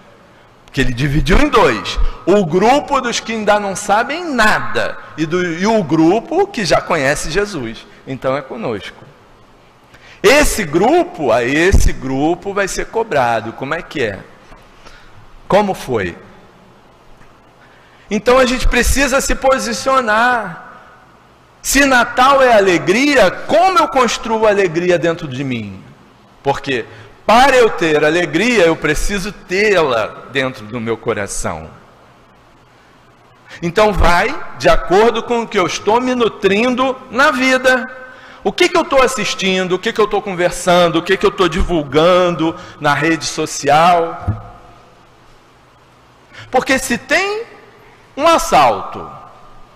Que ele dividiu em dois: o grupo dos que ainda não sabem nada e o grupo que já conhece Jesus. Então é conosco. Esse grupo vai ser cobrado. Como é que é? Como foi? Então a gente precisa se posicionar. Se Natal é alegria, como eu construo alegria dentro de mim? Porque para eu ter alegria, eu preciso tê-la dentro do meu coração. Então vai de acordo com o que eu estou me nutrindo na vida. O que eu estou assistindo, o que eu estou conversando, o que eu estou divulgando na rede social. Porque se tem um assalto,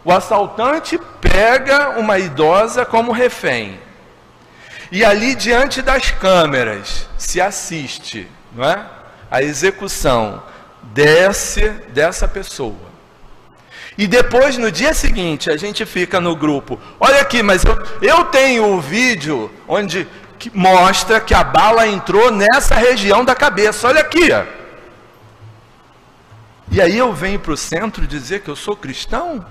o assaltante pega uma idosa como refém. E ali diante das câmeras se assiste, não é? A execução dessa pessoa. E depois, no dia seguinte, a gente fica no grupo: olha aqui, mas eu tenho o vídeo que mostra que a bala entrou nessa região da cabeça, olha aqui. E aí eu venho para o centro dizer que eu sou cristão?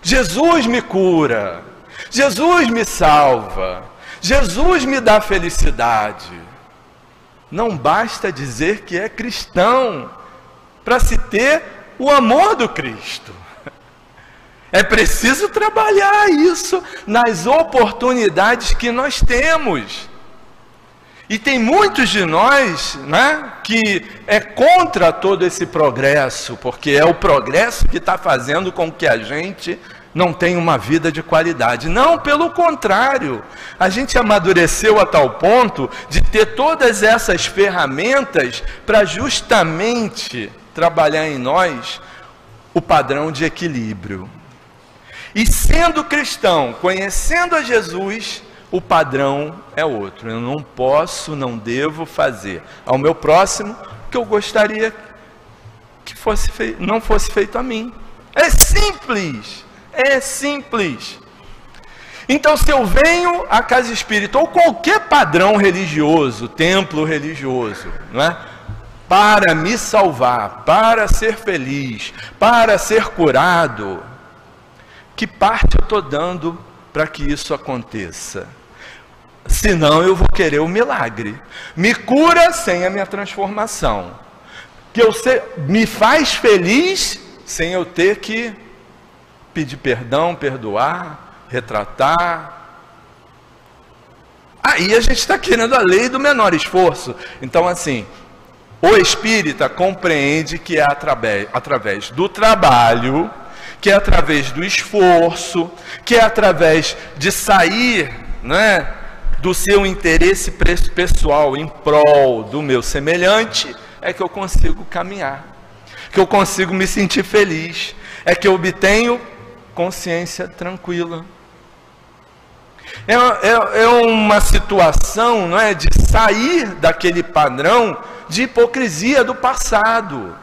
Jesus me cura, Jesus me salva, Jesus me dá felicidade. Não basta dizer que é cristão para se ter o amor do Cristo. É preciso trabalhar isso nas oportunidades que nós temos. E tem muitos de nós, né, que é contra todo esse progresso, porque é o progresso que está fazendo com que a gente não tenha uma vida de qualidade. Não, pelo contrário, a gente amadureceu a tal ponto de ter todas essas ferramentas para justamente trabalhar em nós o padrão de equilíbrio. E sendo cristão, conhecendo a Jesus, o padrão é outro. Eu não posso, não devo fazer ao meu próximo o que eu gostaria que não fosse feito a mim. É simples, é simples. Então, se eu venho à casa espírita ou qualquer padrão religioso, templo religioso, não é? Para me salvar, para ser feliz, para ser curado, que parte eu estou dando para que isso aconteça? Senão eu vou querer o milagre. Me cura sem a minha transformação. Me faz feliz sem eu ter que pedir perdão, perdoar, retratar. Aí a gente está querendo a lei do menor esforço. Então, assim, o espírita compreende que é através do trabalho, que é através do esforço, que é através de sair, né, do seu interesse pessoal em prol do meu semelhante, é que eu consigo caminhar, que eu consigo me sentir feliz, é que eu obtenho consciência tranquila. É uma situação, não é, de sair daquele padrão de hipocrisia do passado.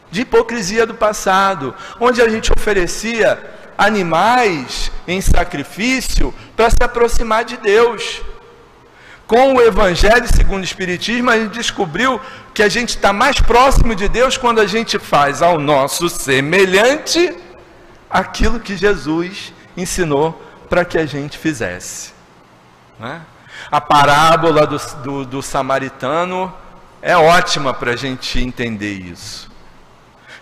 De hipocrisia do passado, onde a gente oferecia animais em sacrifício para se aproximar de Deus. Com o Evangelho segundo o Espiritismo, a gente descobriu que a gente está mais próximo de Deus quando a gente faz ao nosso semelhante aquilo que Jesus ensinou para que a gente fizesse. Né? A parábola do samaritano é ótima para a gente entender isso.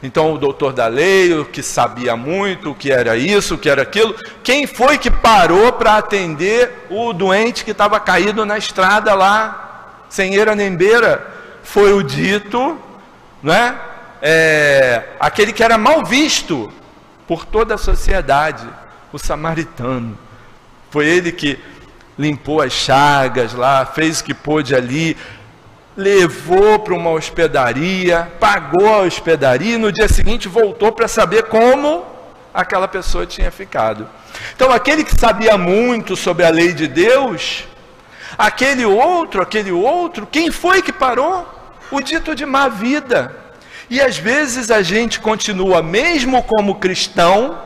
Então o doutor da lei, o que sabia muito, o que era isso, o que era aquilo, quem foi que parou para atender o doente que estava caído na estrada lá, sem eira nem beira? Foi o dito, né? Aquele que era mal visto por toda a sociedade, o samaritano. Foi ele que limpou as chagas lá, fez o que pôde ali, levou para uma hospedaria, pagou a hospedaria e no dia seguinte voltou para saber como aquela pessoa tinha ficado. Então aquele que sabia muito sobre a lei de Deus, aquele outro, quem foi que parou? O dito de má vida. E às vezes a gente continua, mesmo como cristão,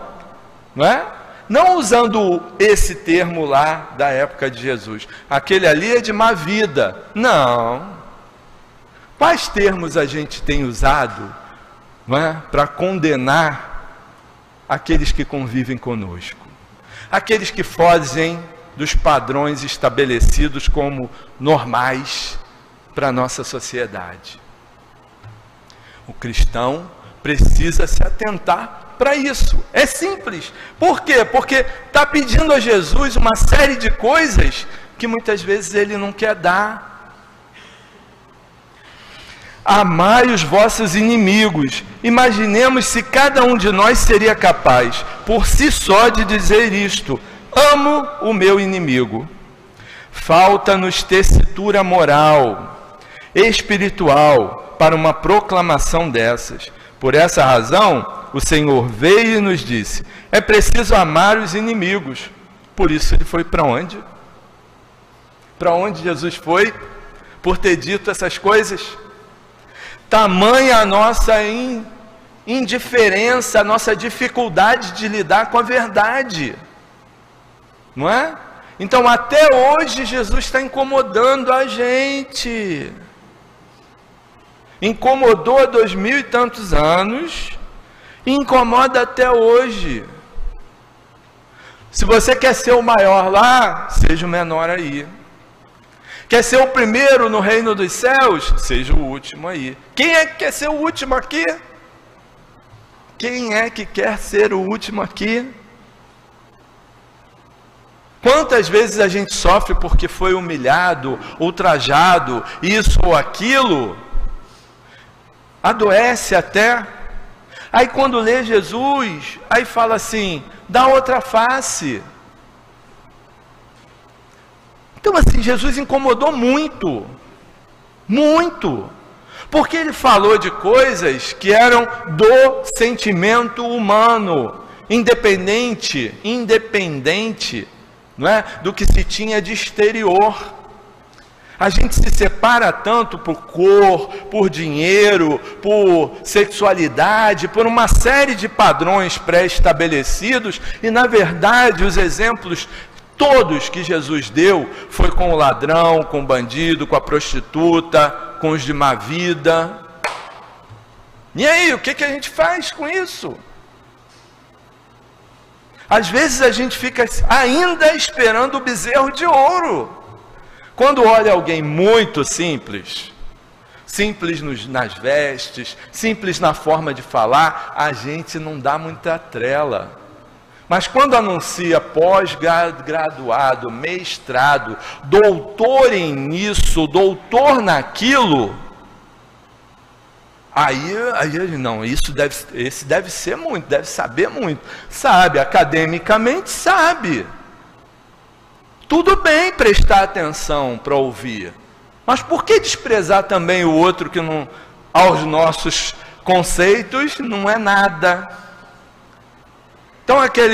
não é? Não usando esse termo lá da época de Jesus. Aquele ali é de má vida. Não. Quais termos a gente tem usado, não é? Para condenar aqueles que convivem conosco? Aqueles que fogem dos padrões estabelecidos como normais para a nossa sociedade. O cristão precisa se atentar para isso. É simples. Por quê? Porque está pedindo a Jesus uma série de coisas que muitas vezes ele não quer dar. Amai os vossos inimigos. Imaginemos se cada um de nós seria capaz, por si só, de dizer isto: amo o meu inimigo. Falta-nos tessitura moral, espiritual, para uma proclamação dessas. Por essa razão, o Senhor veio e nos disse: é preciso amar os inimigos. Por isso ele foi para onde? Para onde Jesus foi? Por ter dito essas coisas? Tamanha a nossa indiferença, a nossa dificuldade de lidar com a verdade. Não é? Então até hoje Jesus está incomodando a gente. Incomodou há 2000 e tantos anos, e incomoda até hoje. Se você quer ser o maior lá, seja o menor aí. Quer ser o primeiro no reino dos céus, seja o último aí. Quem é que quer ser o último aqui? Quem é que quer ser o último aqui? Quantas vezes a gente sofre porque foi humilhado, ultrajado, isso ou aquilo? Adoece até. Aí quando lê Jesus, aí fala assim: dá outra face. Então assim, Jesus incomodou muito, muito, porque ele falou de coisas que eram do sentimento humano, independente, não é, do que se tinha de exterior. A gente se separa tanto por cor, por dinheiro, por sexualidade, por uma série de padrões pré-estabelecidos, e na verdade os exemplos todos que Jesus deu foi com o ladrão, com o bandido, com a prostituta, com os de má vida. E aí, o que a gente faz com isso? Às vezes a gente fica ainda esperando o bezerro de ouro. Quando olha alguém muito simples, nas vestes, simples na forma de falar, a gente não dá muita trela. Mas quando anuncia pós-graduado, mestrado, doutor em isso, doutor naquilo, aí não, esse deve ser muito, deve saber muito. Sabe, academicamente sabe. Tudo bem prestar atenção para ouvir, mas por que desprezar também o outro que não, aos nossos conceitos não é nada? Então aquela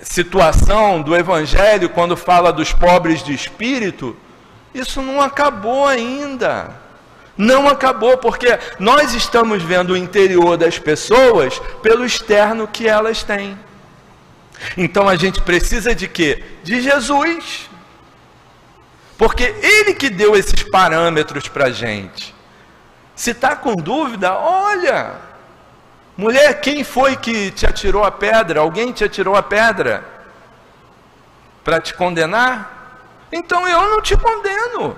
situação do Evangelho quando fala dos pobres de espírito, isso não acabou ainda. Não acabou, porque nós estamos vendo o interior das pessoas pelo externo que elas têm. Então a gente precisa de quê? De Jesus. Porque Ele que deu esses parâmetros para a gente. Se está com dúvida, olha, mulher, quem foi que te atirou a pedra? Alguém te atirou a pedra para te condenar? Então eu não te condeno.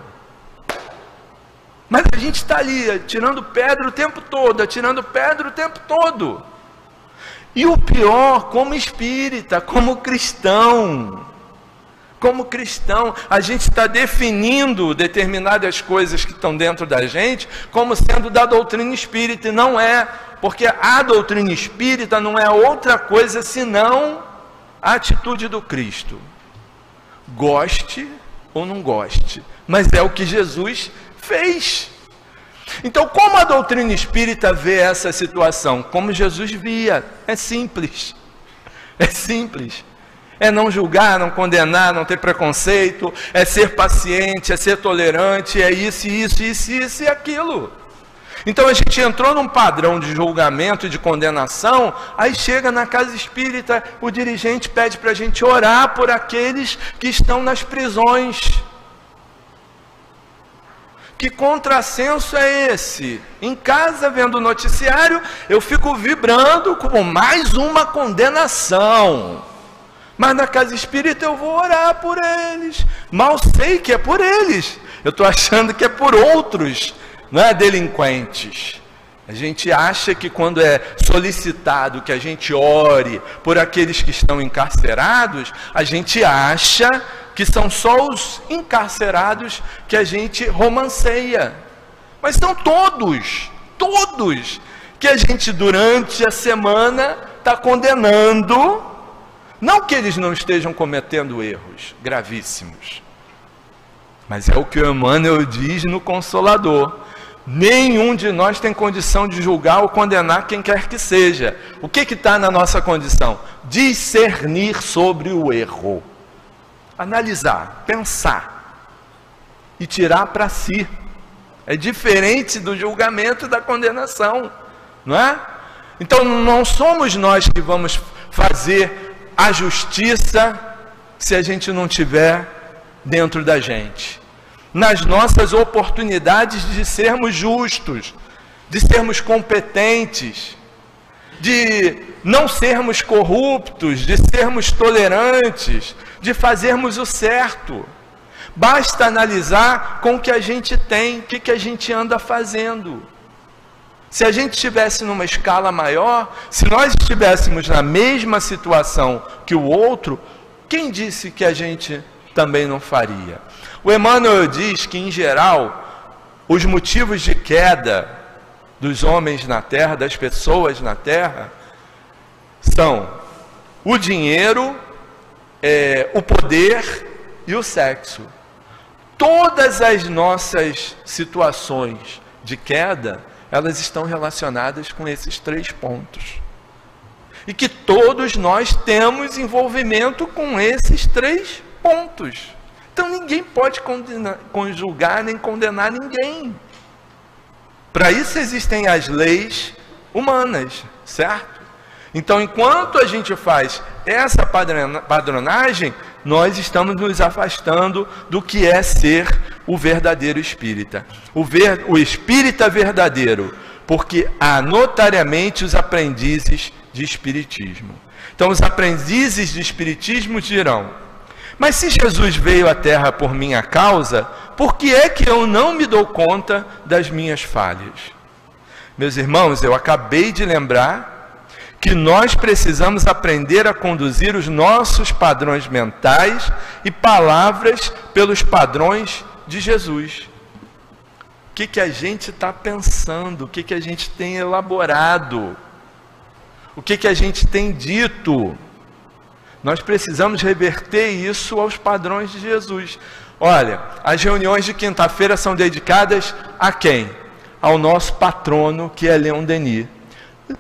Mas a gente está ali atirando pedra o tempo todo, atirando pedra o tempo todo. E o pior, como espírita, como cristão, a gente está definindo determinadas coisas que estão dentro da gente como sendo da doutrina espírita, e não é, porque a doutrina espírita não é outra coisa senão a atitude do Cristo. Goste ou não goste, mas é o que Jesus fez. Então, como a doutrina espírita vê essa situação? Como Jesus via. É simples. É simples. É não julgar, não condenar, não ter preconceito, é ser paciente, é ser tolerante, é isso e aquilo. Então a gente entrou num padrão de julgamento e de condenação, aí chega na casa espírita, o dirigente pede para a gente orar por aqueles que estão nas prisões. Que contrassenso é esse? Em casa, vendo o noticiário, eu fico vibrando com mais uma condenação. Mas na casa espírita eu vou orar por eles. Mal sei que é por eles. Eu estou achando que é por outros, não é, delinquentes. A gente acha que quando é solicitado que a gente ore por aqueles que estão encarcerados, a gente acha que são só os encarcerados que a gente romanceia. Mas são todos que a gente durante a semana está condenando. Não que eles não estejam cometendo erros gravíssimos, mas é o que o Emmanuel diz no Consolador. Nenhum de nós tem condição de julgar ou condenar quem quer que seja. O que está na nossa condição? Discernir sobre o erro. Analisar, pensar e tirar para si. É diferente do julgamento e da condenação, não é? Então não somos nós que vamos fazer a justiça se a gente não tiver dentro da gente. Nas nossas oportunidades de sermos justos, de sermos competentes, de não sermos corruptos, de sermos tolerantes, de fazermos o certo. Basta analisar com o que a gente tem, o que a gente anda fazendo. Se a gente estivesse numa escala maior, se nós estivéssemos na mesma situação que o outro, quem disse que a gente também não faria? O Emmanuel diz que, em geral, os motivos de queda dos homens na Terra, das pessoas na Terra, são o dinheiro, o poder e o sexo. Todas as nossas situações de queda, elas estão relacionadas com esses 3 pontos. E que todos nós temos envolvimento com esses 3 pontos. Então ninguém pode julgar nem condenar ninguém. Para isso existem as leis humanas, certo? Então, enquanto a gente faz essa padronagem, nós estamos nos afastando do que é ser o verdadeiro espírita. O espírita verdadeiro, porque há notariamente os aprendizes de espiritismo. Então, os aprendizes de espiritismo dirão: mas se Jesus veio à Terra por minha causa, por que é que eu não me dou conta das minhas falhas? Meus irmãos, eu acabei de lembrar que nós precisamos aprender a conduzir os nossos padrões mentais e palavras pelos padrões de Jesus. O que a gente está pensando? O que a gente tem elaborado? O que a gente tem dito? Nós precisamos reverter isso aos padrões de Jesus. Olha, as reuniões de quinta-feira são dedicadas a quem? Ao nosso patrono, que é Leon Denis.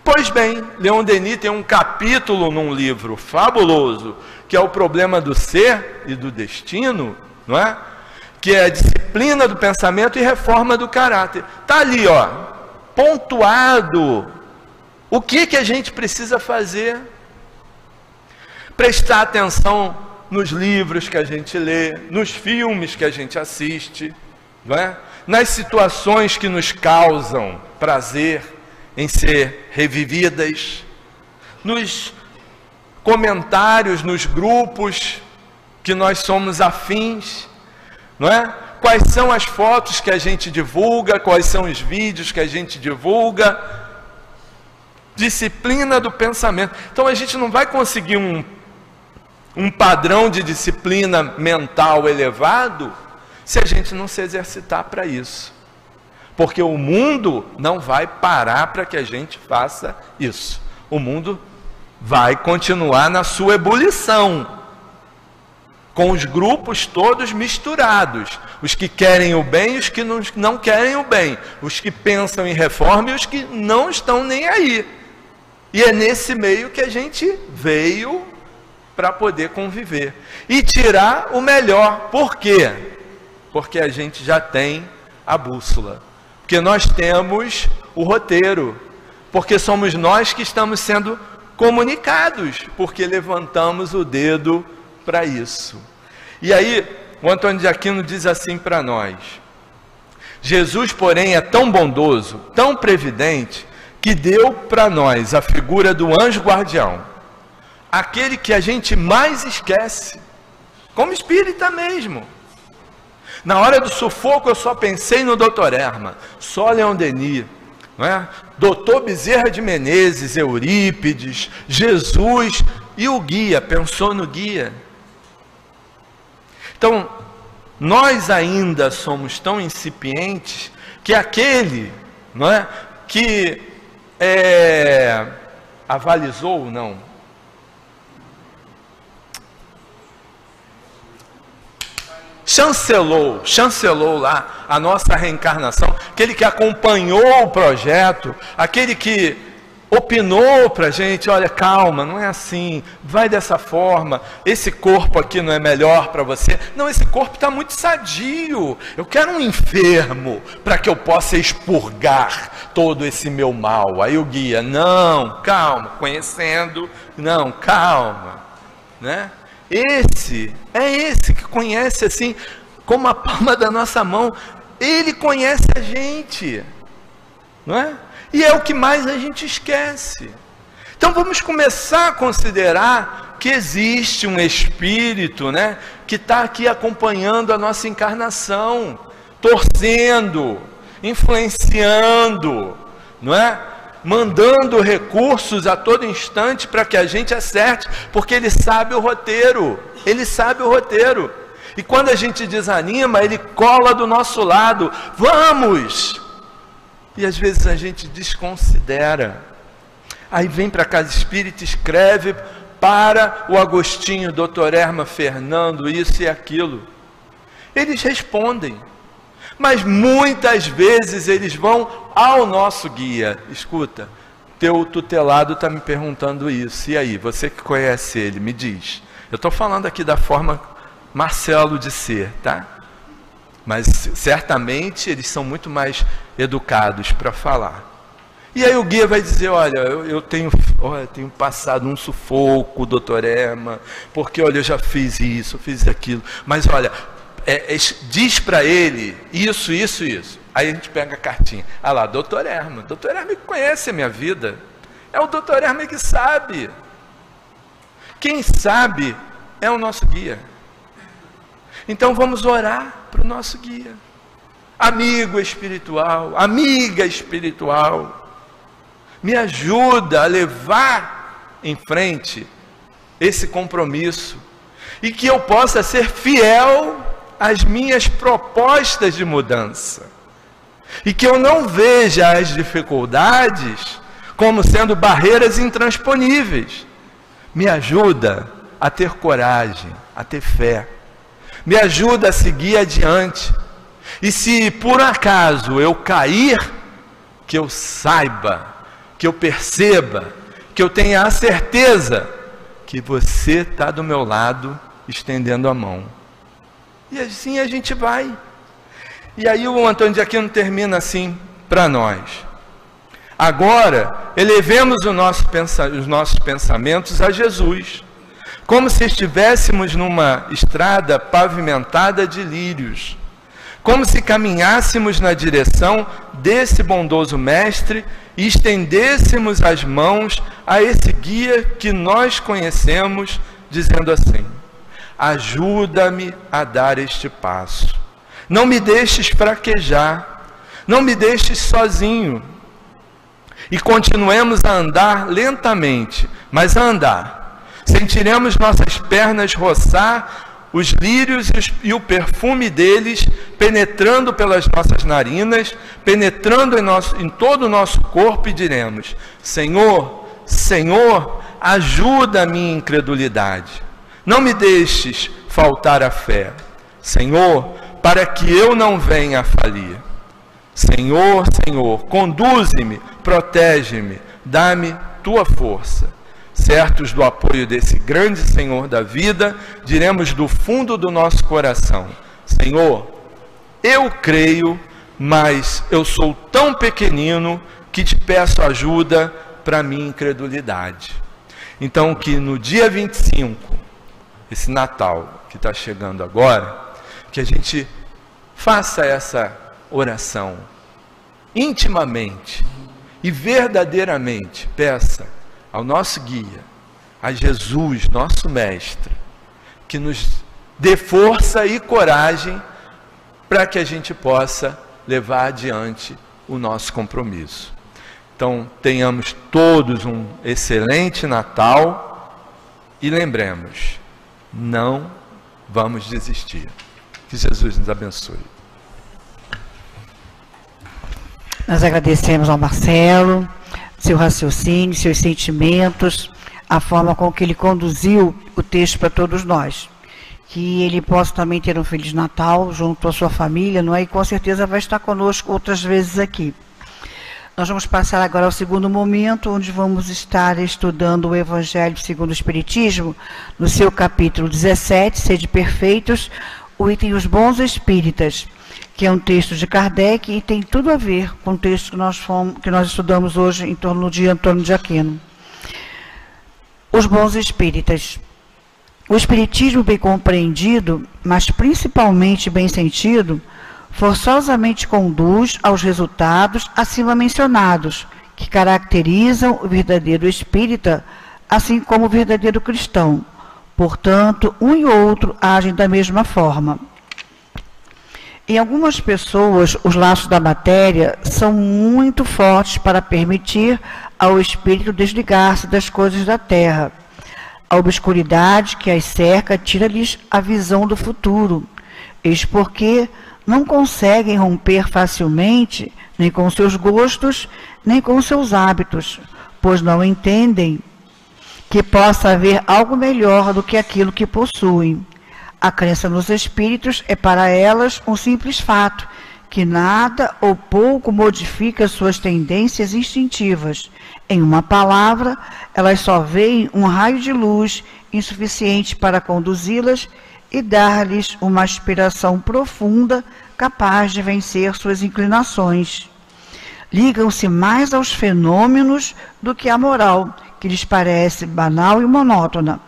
Pois bem, Leon Denis tem um capítulo num livro fabuloso, que é o problema do ser e do destino, não é? Que é a disciplina do pensamento e reforma do caráter. Está ali, ó, pontuado o que a gente precisa fazer. Prestar atenção nos livros que a gente lê, nos filmes que a gente assiste, não é? Nas situações que nos causam prazer em ser revividas, nos comentários, nos grupos que nós somos afins, não é? Quais são as fotos que a gente divulga, quais são os vídeos que a gente divulga. Disciplina do pensamento. Então a gente não vai conseguir um padrão de disciplina mental elevado se a gente não se exercitar para isso. Porque o mundo não vai parar para que a gente faça isso. O mundo vai continuar na sua ebulição, com os grupos todos misturados, os que querem o bem e os que não querem o bem, os que pensam em reforma e os que não estão nem aí. E é nesse meio que a gente veio para poder conviver e tirar o melhor. Por quê? Porque a gente já tem a bússola, porque nós temos o roteiro, porque somos nós que estamos sendo comunicados, porque levantamos o dedo para isso. E aí, o Antônio de Aquino diz assim para nós: Jesus, porém, é tão bondoso, tão previdente, que deu para nós a figura do anjo guardião, aquele que a gente mais esquece, como espírita mesmo. Na hora do sufoco eu só pensei no Dr. Erma, só Leon Denis, não é? Doutor Bezerra de Menezes, Eurípides, Jesus e o guia, pensou no guia. Então, nós ainda somos tão incipientes que aquele, não é, que avalizou, não, chancelou lá a nossa reencarnação, aquele que acompanhou o projeto, aquele que opinou para a gente: olha, calma, não é assim, vai dessa forma, esse corpo aqui não é melhor para você, não, esse corpo está muito sadio, eu quero um enfermo para que eu possa expurgar todo esse meu mal. Aí o guia: não, calma, conhecendo, não, calma, né? Esse que conhece assim, como a palma da nossa mão, ele conhece a gente, não é? E é o que mais a gente esquece. Então vamos começar a considerar que existe um espírito, né, que está aqui acompanhando a nossa encarnação, torcendo, influenciando, não é? Mandando recursos a todo instante para que a gente acerte, porque ele sabe o roteiro, e quando a gente desanima, ele cola do nosso lado: vamos! E às vezes a gente desconsidera, aí vem para a Casa Espírita, escreve para o Agostinho, Dr. Erma, Fernando, isso e aquilo, eles respondem, mas muitas vezes eles vão ao nosso guia: escuta, teu tutelado está me perguntando isso, e aí, você que conhece ele, me diz. Eu estou falando aqui da forma Marcelo de ser, tá? Mas certamente eles são muito mais educados para falar. E aí o guia vai dizer: olha, eu tenho passado um sufoco, doutor Erma, porque olha, eu já fiz isso, fiz aquilo, mas olha, diz para ele isso. Aí a gente pega a cartinha: ah lá, doutor Erma que conhece a minha vida, é o doutor Erma que sabe. Quem sabe é o nosso guia. Então vamos orar para o nosso guia, amigo espiritual, amiga espiritual, me ajuda a levar em frente esse compromisso, e que eu possa ser fiel às minhas propostas de mudança, e que eu não veja as dificuldades como sendo barreiras intransponíveis. Me ajuda a ter coragem, a ter fé, me ajuda a seguir adiante, e se por acaso eu cair, que eu saiba, que eu perceba, que eu tenha a certeza que você está do meu lado, estendendo a mão. E assim a gente vai. E aí o Antônio de Aquino termina assim para nós: agora elevemos os nossos pensamentos a Jesus, como se estivéssemos numa estrada pavimentada de lírios, como se caminhássemos na direção desse bondoso mestre e estendêssemos as mãos a esse guia que nós conhecemos, dizendo assim: ajuda-me a dar este passo, não me deixes fraquejar, não me deixes sozinho, e continuemos a andar lentamente, mas a andar. Sentiremos nossas pernas roçar os lírios e o perfume deles penetrando pelas nossas narinas, penetrando em todo o nosso corpo, e diremos: Senhor, Senhor, ajuda a minha incredulidade. Não me deixes faltar a fé, Senhor, para que eu não venha a falir. Senhor, Senhor, conduze-me, protege-me, dá-me tua força. Certos do apoio desse grande Senhor da vida, diremos do fundo do nosso coração: Senhor, eu creio, mas eu sou tão pequenino que te peço ajuda para a minha incredulidade. Então, que no dia 25, esse Natal que está chegando agora, que a gente faça essa oração intimamente e verdadeiramente, peça ao nosso guia, a Jesus, nosso mestre, que nos dê força e coragem para que a gente possa levar adiante o nosso compromisso. Então, tenhamos todos um excelente Natal e lembremos, não vamos desistir. Que Jesus nos abençoe. Nós agradecemos ao Marcelo, seu raciocínio, seus sentimentos, a forma com que ele conduziu o texto para todos nós. Que ele possa também ter um Feliz Natal junto à sua família, não é? E com certeza vai estar conosco outras vezes aqui. Nós vamos passar agora ao segundo momento, onde vamos estar estudando o Evangelho segundo o Espiritismo, no seu capítulo 17, Sede Perfeitos, o item Os Bons Espíritas, que é um texto de Kardec e tem tudo a ver com o texto que nós estudamos hoje em torno de Antônio de Aquino. Os Bons Espíritas. O Espiritismo bem compreendido, mas principalmente bem sentido, forçosamente conduz aos resultados acima mencionados, que caracterizam o verdadeiro espírita, assim como o verdadeiro cristão. Portanto, um e outro agem da mesma forma. Em algumas pessoas, os laços da matéria são muito fortes para permitir ao espírito desligar-se das coisas da terra. A obscuridade que as cerca tira-lhes a visão do futuro, eis porque não conseguem romper facilmente nem com seus gostos, nem com seus hábitos, pois não entendem que possa haver algo melhor do que aquilo que possuem. A crença nos espíritos é para elas um simples fato, que nada ou pouco modifica suas tendências instintivas. Em uma palavra, elas só veem um raio de luz insuficiente para conduzi-las e dar-lhes uma aspiração profunda capaz de vencer suas inclinações. Ligam-se mais aos fenômenos do que à moral, que lhes parece banal e monótona.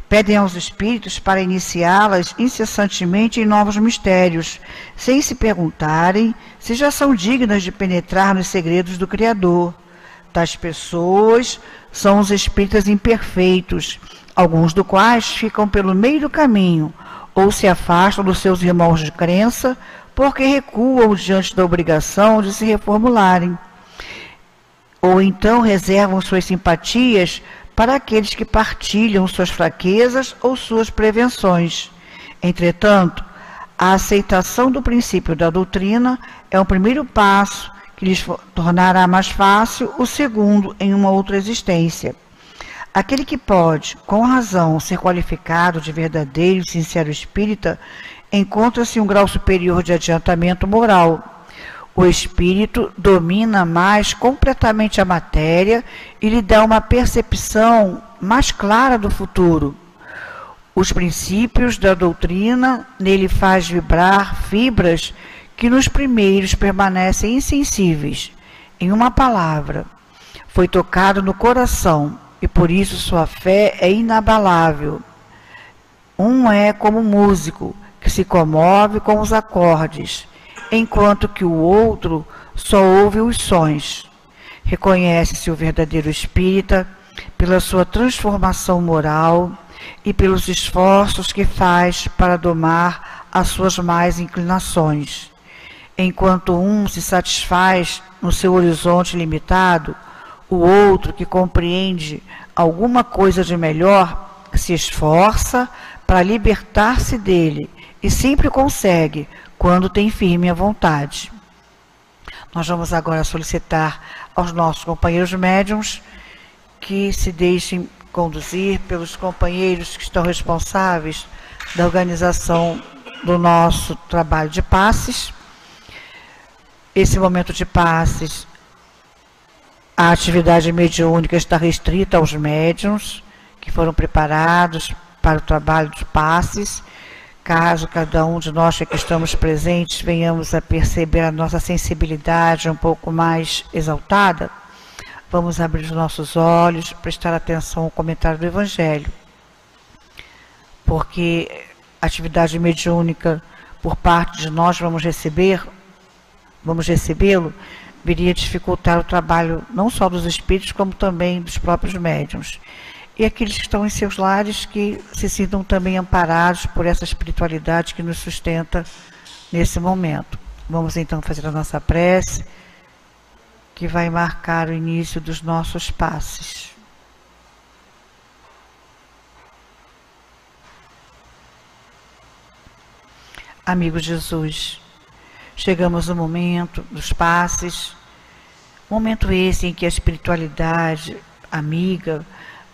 Pedem aos espíritos para iniciá-las incessantemente em novos mistérios, sem se perguntarem se já são dignas de penetrar nos segredos do Criador. Tais pessoas são os espíritas imperfeitos, alguns dos quais ficam pelo meio do caminho, ou se afastam dos seus irmãos de crença, porque recuam diante da obrigação de se reformularem. Ou então reservam suas simpatias para aqueles que partilham suas fraquezas ou suas prevenções. Entretanto, a aceitação do princípio da doutrina é o primeiro passo que lhes tornará mais fácil o segundo em uma outra existência. Aquele que pode, com razão, ser qualificado de verdadeiro e sincero espírita, encontra-se em um grau superior de adiantamento moral. O espírito domina mais completamente a matéria e lhe dá uma percepção mais clara do futuro. Os princípios da doutrina nele faz vibrar fibras que nos primeiros permanecem insensíveis. Em uma palavra, foi tocado no coração e por isso sua fé é inabalável. Um é como músico que se comove com os acordes, enquanto que o outro só ouve os sons. Reconhece-se o verdadeiro espírita pela sua transformação moral e pelos esforços que faz para domar as suas más inclinações. Enquanto um se satisfaz no seu horizonte limitado, o outro, que compreende alguma coisa de melhor, se esforça para libertar-se dele e sempre consegue, quando tem firme a vontade. Nós vamos agora solicitar aos nossos companheiros médiuns que se deixem conduzir pelos companheiros que estão responsáveis da organização do nosso trabalho de passes. Esse momento de passes, a atividade mediúnica está restrita aos médiuns que foram preparados para o trabalho de passes. Caso cada um de nós que aqui estamos presentes venhamos a perceber a nossa sensibilidade um pouco mais exaltada, vamos abrir os nossos olhos, prestar atenção ao comentário do Evangelho. Porque a atividade mediúnica por parte de nós vamos recebê-lo, viria a dificultar o trabalho não só dos espíritos, como também dos próprios médiuns. E aqueles que estão em seus lares que se sintam também amparados por essa espiritualidade que nos sustenta nesse momento. Vamos então fazer a nossa prece, que vai marcar o início dos nossos passes. Amigo Jesus, chegamos no momento dos passes, momento esse em que a espiritualidade amiga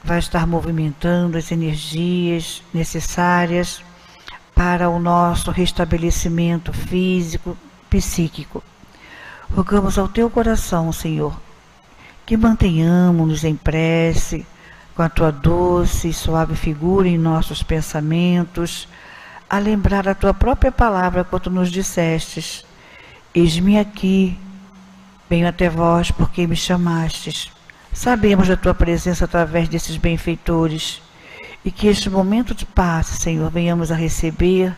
vai estar movimentando as energias necessárias para o nosso restabelecimento físico, psíquico. Rogamos ao teu coração, Senhor, que mantenhamos-nos em prece, com a tua doce e suave figura em nossos pensamentos, a lembrar a tua própria palavra quando nos dissestes: eis-me aqui, venho até vós porque me chamastes. Sabemos da tua presença através desses benfeitores e que este momento de paz, Senhor, venhamos a receber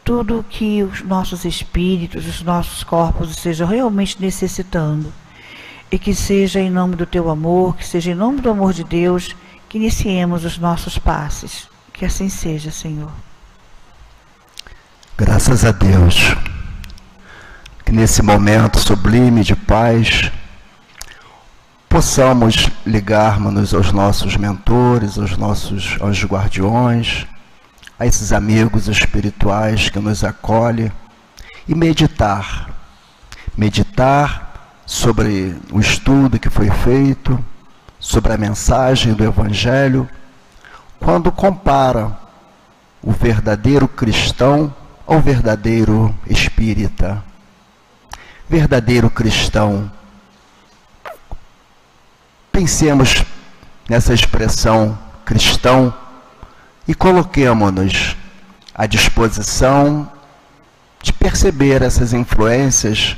tudo o que os nossos espíritos, os nossos corpos estejam realmente necessitando, e que seja em nome do teu amor, que seja em nome do amor de Deus, que iniciemos os nossos passes. Que assim seja, Senhor. Graças a Deus, que nesse momento sublime de paz, possamos ligarmos-nos aos nossos mentores, aos nossos anjos guardiões, a esses amigos espirituais que nos acolhem, e meditar sobre o estudo que foi feito, sobre a mensagem do Evangelho, quando compara o verdadeiro cristão ao verdadeiro espírita. Verdadeiro cristão. Pensemos nessa expressão cristão e coloquemo-nos à disposição de perceber essas influências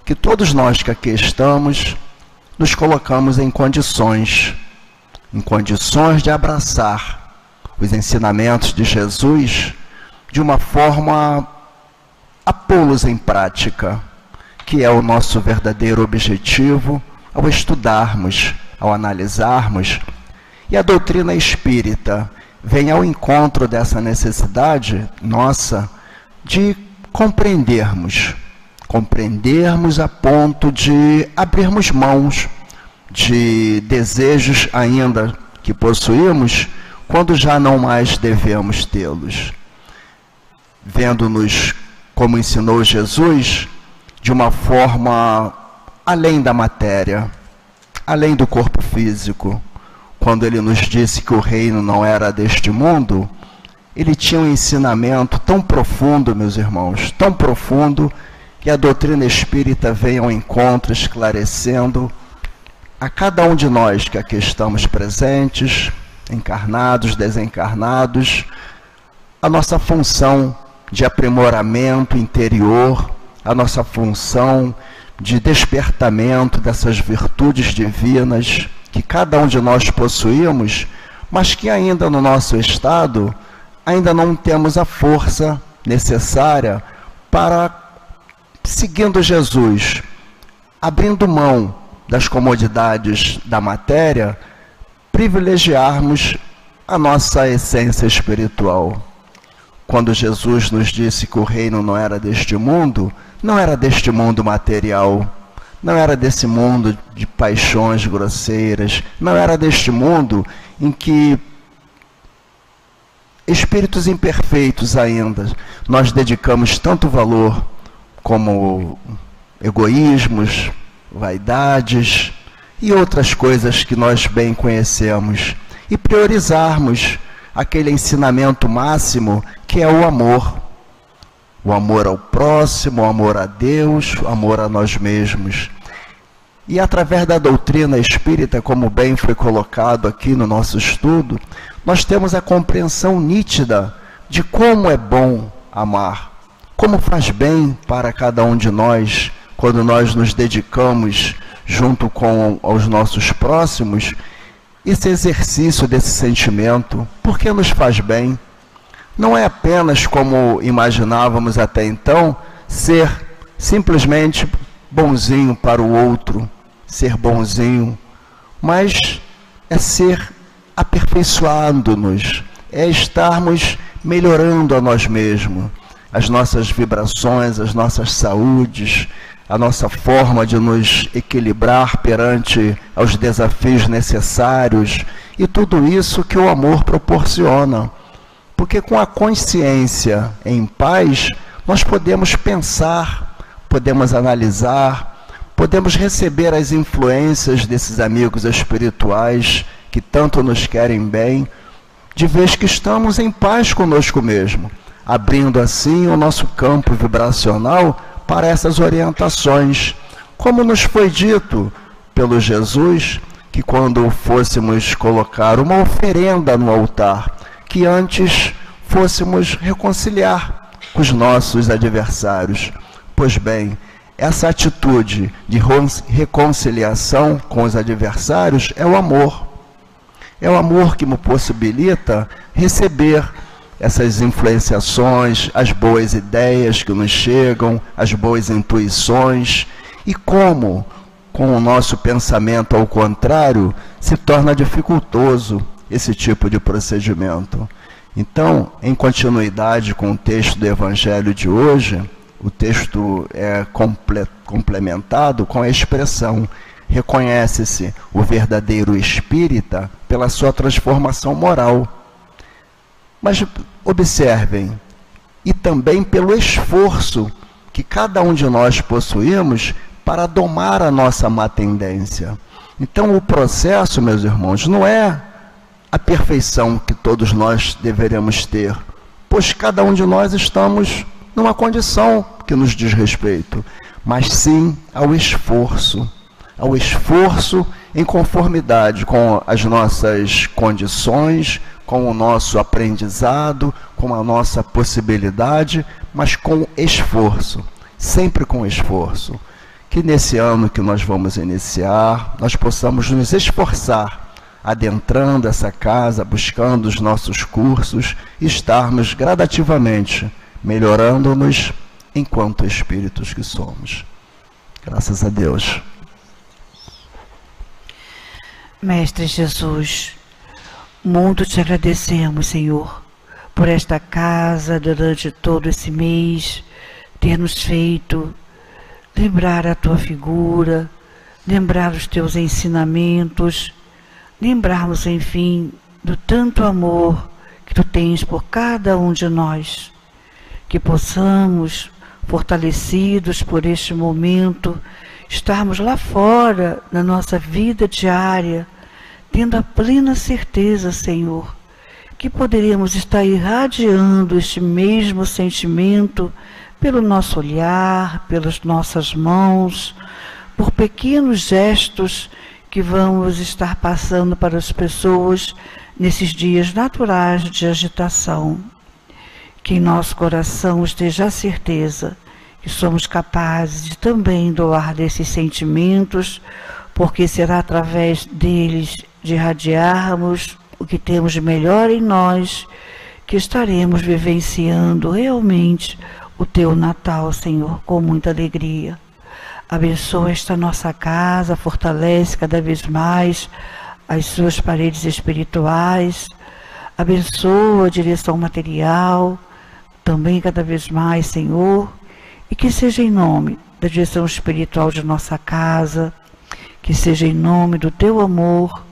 que todos nós que aqui estamos nos colocamos em condições de abraçar os ensinamentos de Jesus de uma forma a pô-los em prática, que é o nosso verdadeiro objetivo ao estudarmos, ao analisarmos. E a doutrina espírita vem ao encontro dessa necessidade nossa de compreendermos a ponto de abrirmos mãos de desejos ainda que possuímos, quando já não mais devemos tê-los. Vendo-nos, como ensinou Jesus, de uma forma além da matéria, além do corpo físico. Quando ele nos disse que o reino não era deste mundo, ele tinha um ensinamento tão profundo, meus irmãos, tão profundo, que a doutrina espírita vem ao encontro, esclarecendo a cada um de nós que aqui estamos presentes, encarnados, desencarnados, a nossa função de aprimoramento interior, a nossa função de despertamento dessas virtudes divinas que cada um de nós possuímos, mas que ainda no nosso estado, ainda não temos a força necessária para, seguindo Jesus, abrindo mão das comodidades da matéria, privilegiarmos a nossa essência espiritual. Quando Jesus nos disse que o reino não era deste mundo, não era deste mundo material, não era desse mundo de paixões grosseiras, não era deste mundo em que espíritos imperfeitos ainda nós dedicamos tanto valor, como egoísmos, vaidades e outras coisas que nós bem conhecemos. e priorizarmos aquele ensinamento máximo que é o amor. O amor ao próximo, o amor a Deus, o amor a nós mesmos. E através da doutrina espírita, como bem foi colocado aqui no nosso estudo, nós temos a compreensão nítida de como é bom amar, como faz bem para cada um de nós, quando nós nos dedicamos junto com os nossos próximos, esse exercício desse sentimento, porque nos faz bem. Não é apenas, como imaginávamos até então, ser simplesmente bonzinho para o outro, ser bonzinho, mas é ser aperfeiçoando-nos, é estarmos melhorando a nós mesmos, as nossas vibrações, as nossas saúdes, a nossa forma de nos equilibrar perante aos desafios necessários, e tudo isso que o amor proporciona. Porque com a consciência em paz, nós podemos pensar, podemos analisar, podemos receber as influências desses amigos espirituais que tanto nos querem bem, de vez que estamos em paz conosco mesmo, abrindo assim o nosso campo vibracional para essas orientações. Como nos foi dito pelo Jesus, que quando fôssemos colocar uma oferenda no altar, que antes fôssemos reconciliar com os nossos adversários. Pois bem, essa atitude de reconciliação com os adversários é o amor. É o amor que me possibilita receber essas influenciações, as boas ideias que nos chegam, as boas intuições, e como, com o nosso pensamento ao contrário, se torna dificultoso esse tipo de procedimento. Então, em continuidade com o texto do Evangelho de hoje, o texto é complementado com a expressão: reconhece-se o verdadeiro espírita pela sua transformação moral. Mas observem, e também pelo esforço que cada um de nós possuímos para domar a nossa má tendência. Então o processo, meus irmãos, não é a perfeição que todos nós deveremos ter, pois cada um de nós estamos numa condição que nos diz respeito, mas sim ao esforço em conformidade com as nossas condições, com o nosso aprendizado, com a nossa possibilidade, mas com esforço, sempre com esforço. Que nesse ano que nós vamos iniciar, nós possamos nos esforçar, adentrando essa casa, buscando os nossos cursos, e estarmos gradativamente melhorando-nos enquanto espíritos que somos. Graças a Deus. Mestre Jesus, muito te agradecemos, Senhor, por esta casa durante todo esse mês, ter nos feito lembrar a tua figura, lembrar os teus ensinamentos, lembrarmos, enfim, do tanto amor que tu tens por cada um de nós, que possamos, fortalecidos por este momento, estarmos lá fora, na nossa vida diária, tendo a plena certeza, Senhor, que poderemos estar irradiando este mesmo sentimento pelo nosso olhar, pelas nossas mãos, por pequenos gestos que vamos estar passando para as pessoas nesses dias naturais de agitação. Que em nosso coração esteja a certeza que somos capazes de também doar desses sentimentos, porque será através deles de irradiarmos o que temos de melhor em nós que estaremos vivenciando realmente o teu Natal, Senhor, com muita alegria. Abençoa esta nossa casa, fortalece cada vez mais as suas paredes espirituais, abençoa a direção material, também cada vez mais, Senhor, e que seja em nome da direção espiritual de nossa casa, que seja em nome do teu amor,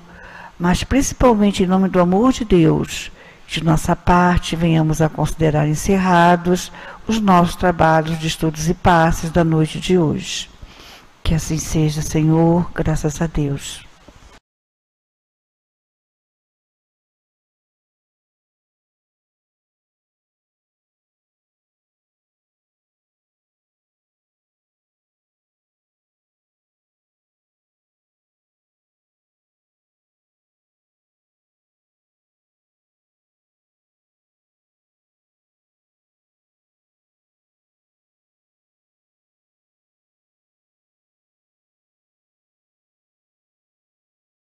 mas principalmente em nome do amor de Deus, de nossa parte venhamos a considerar encerrados os nossos trabalhos de estudos e passes da noite de hoje. Que assim seja, Senhor, graças a Deus.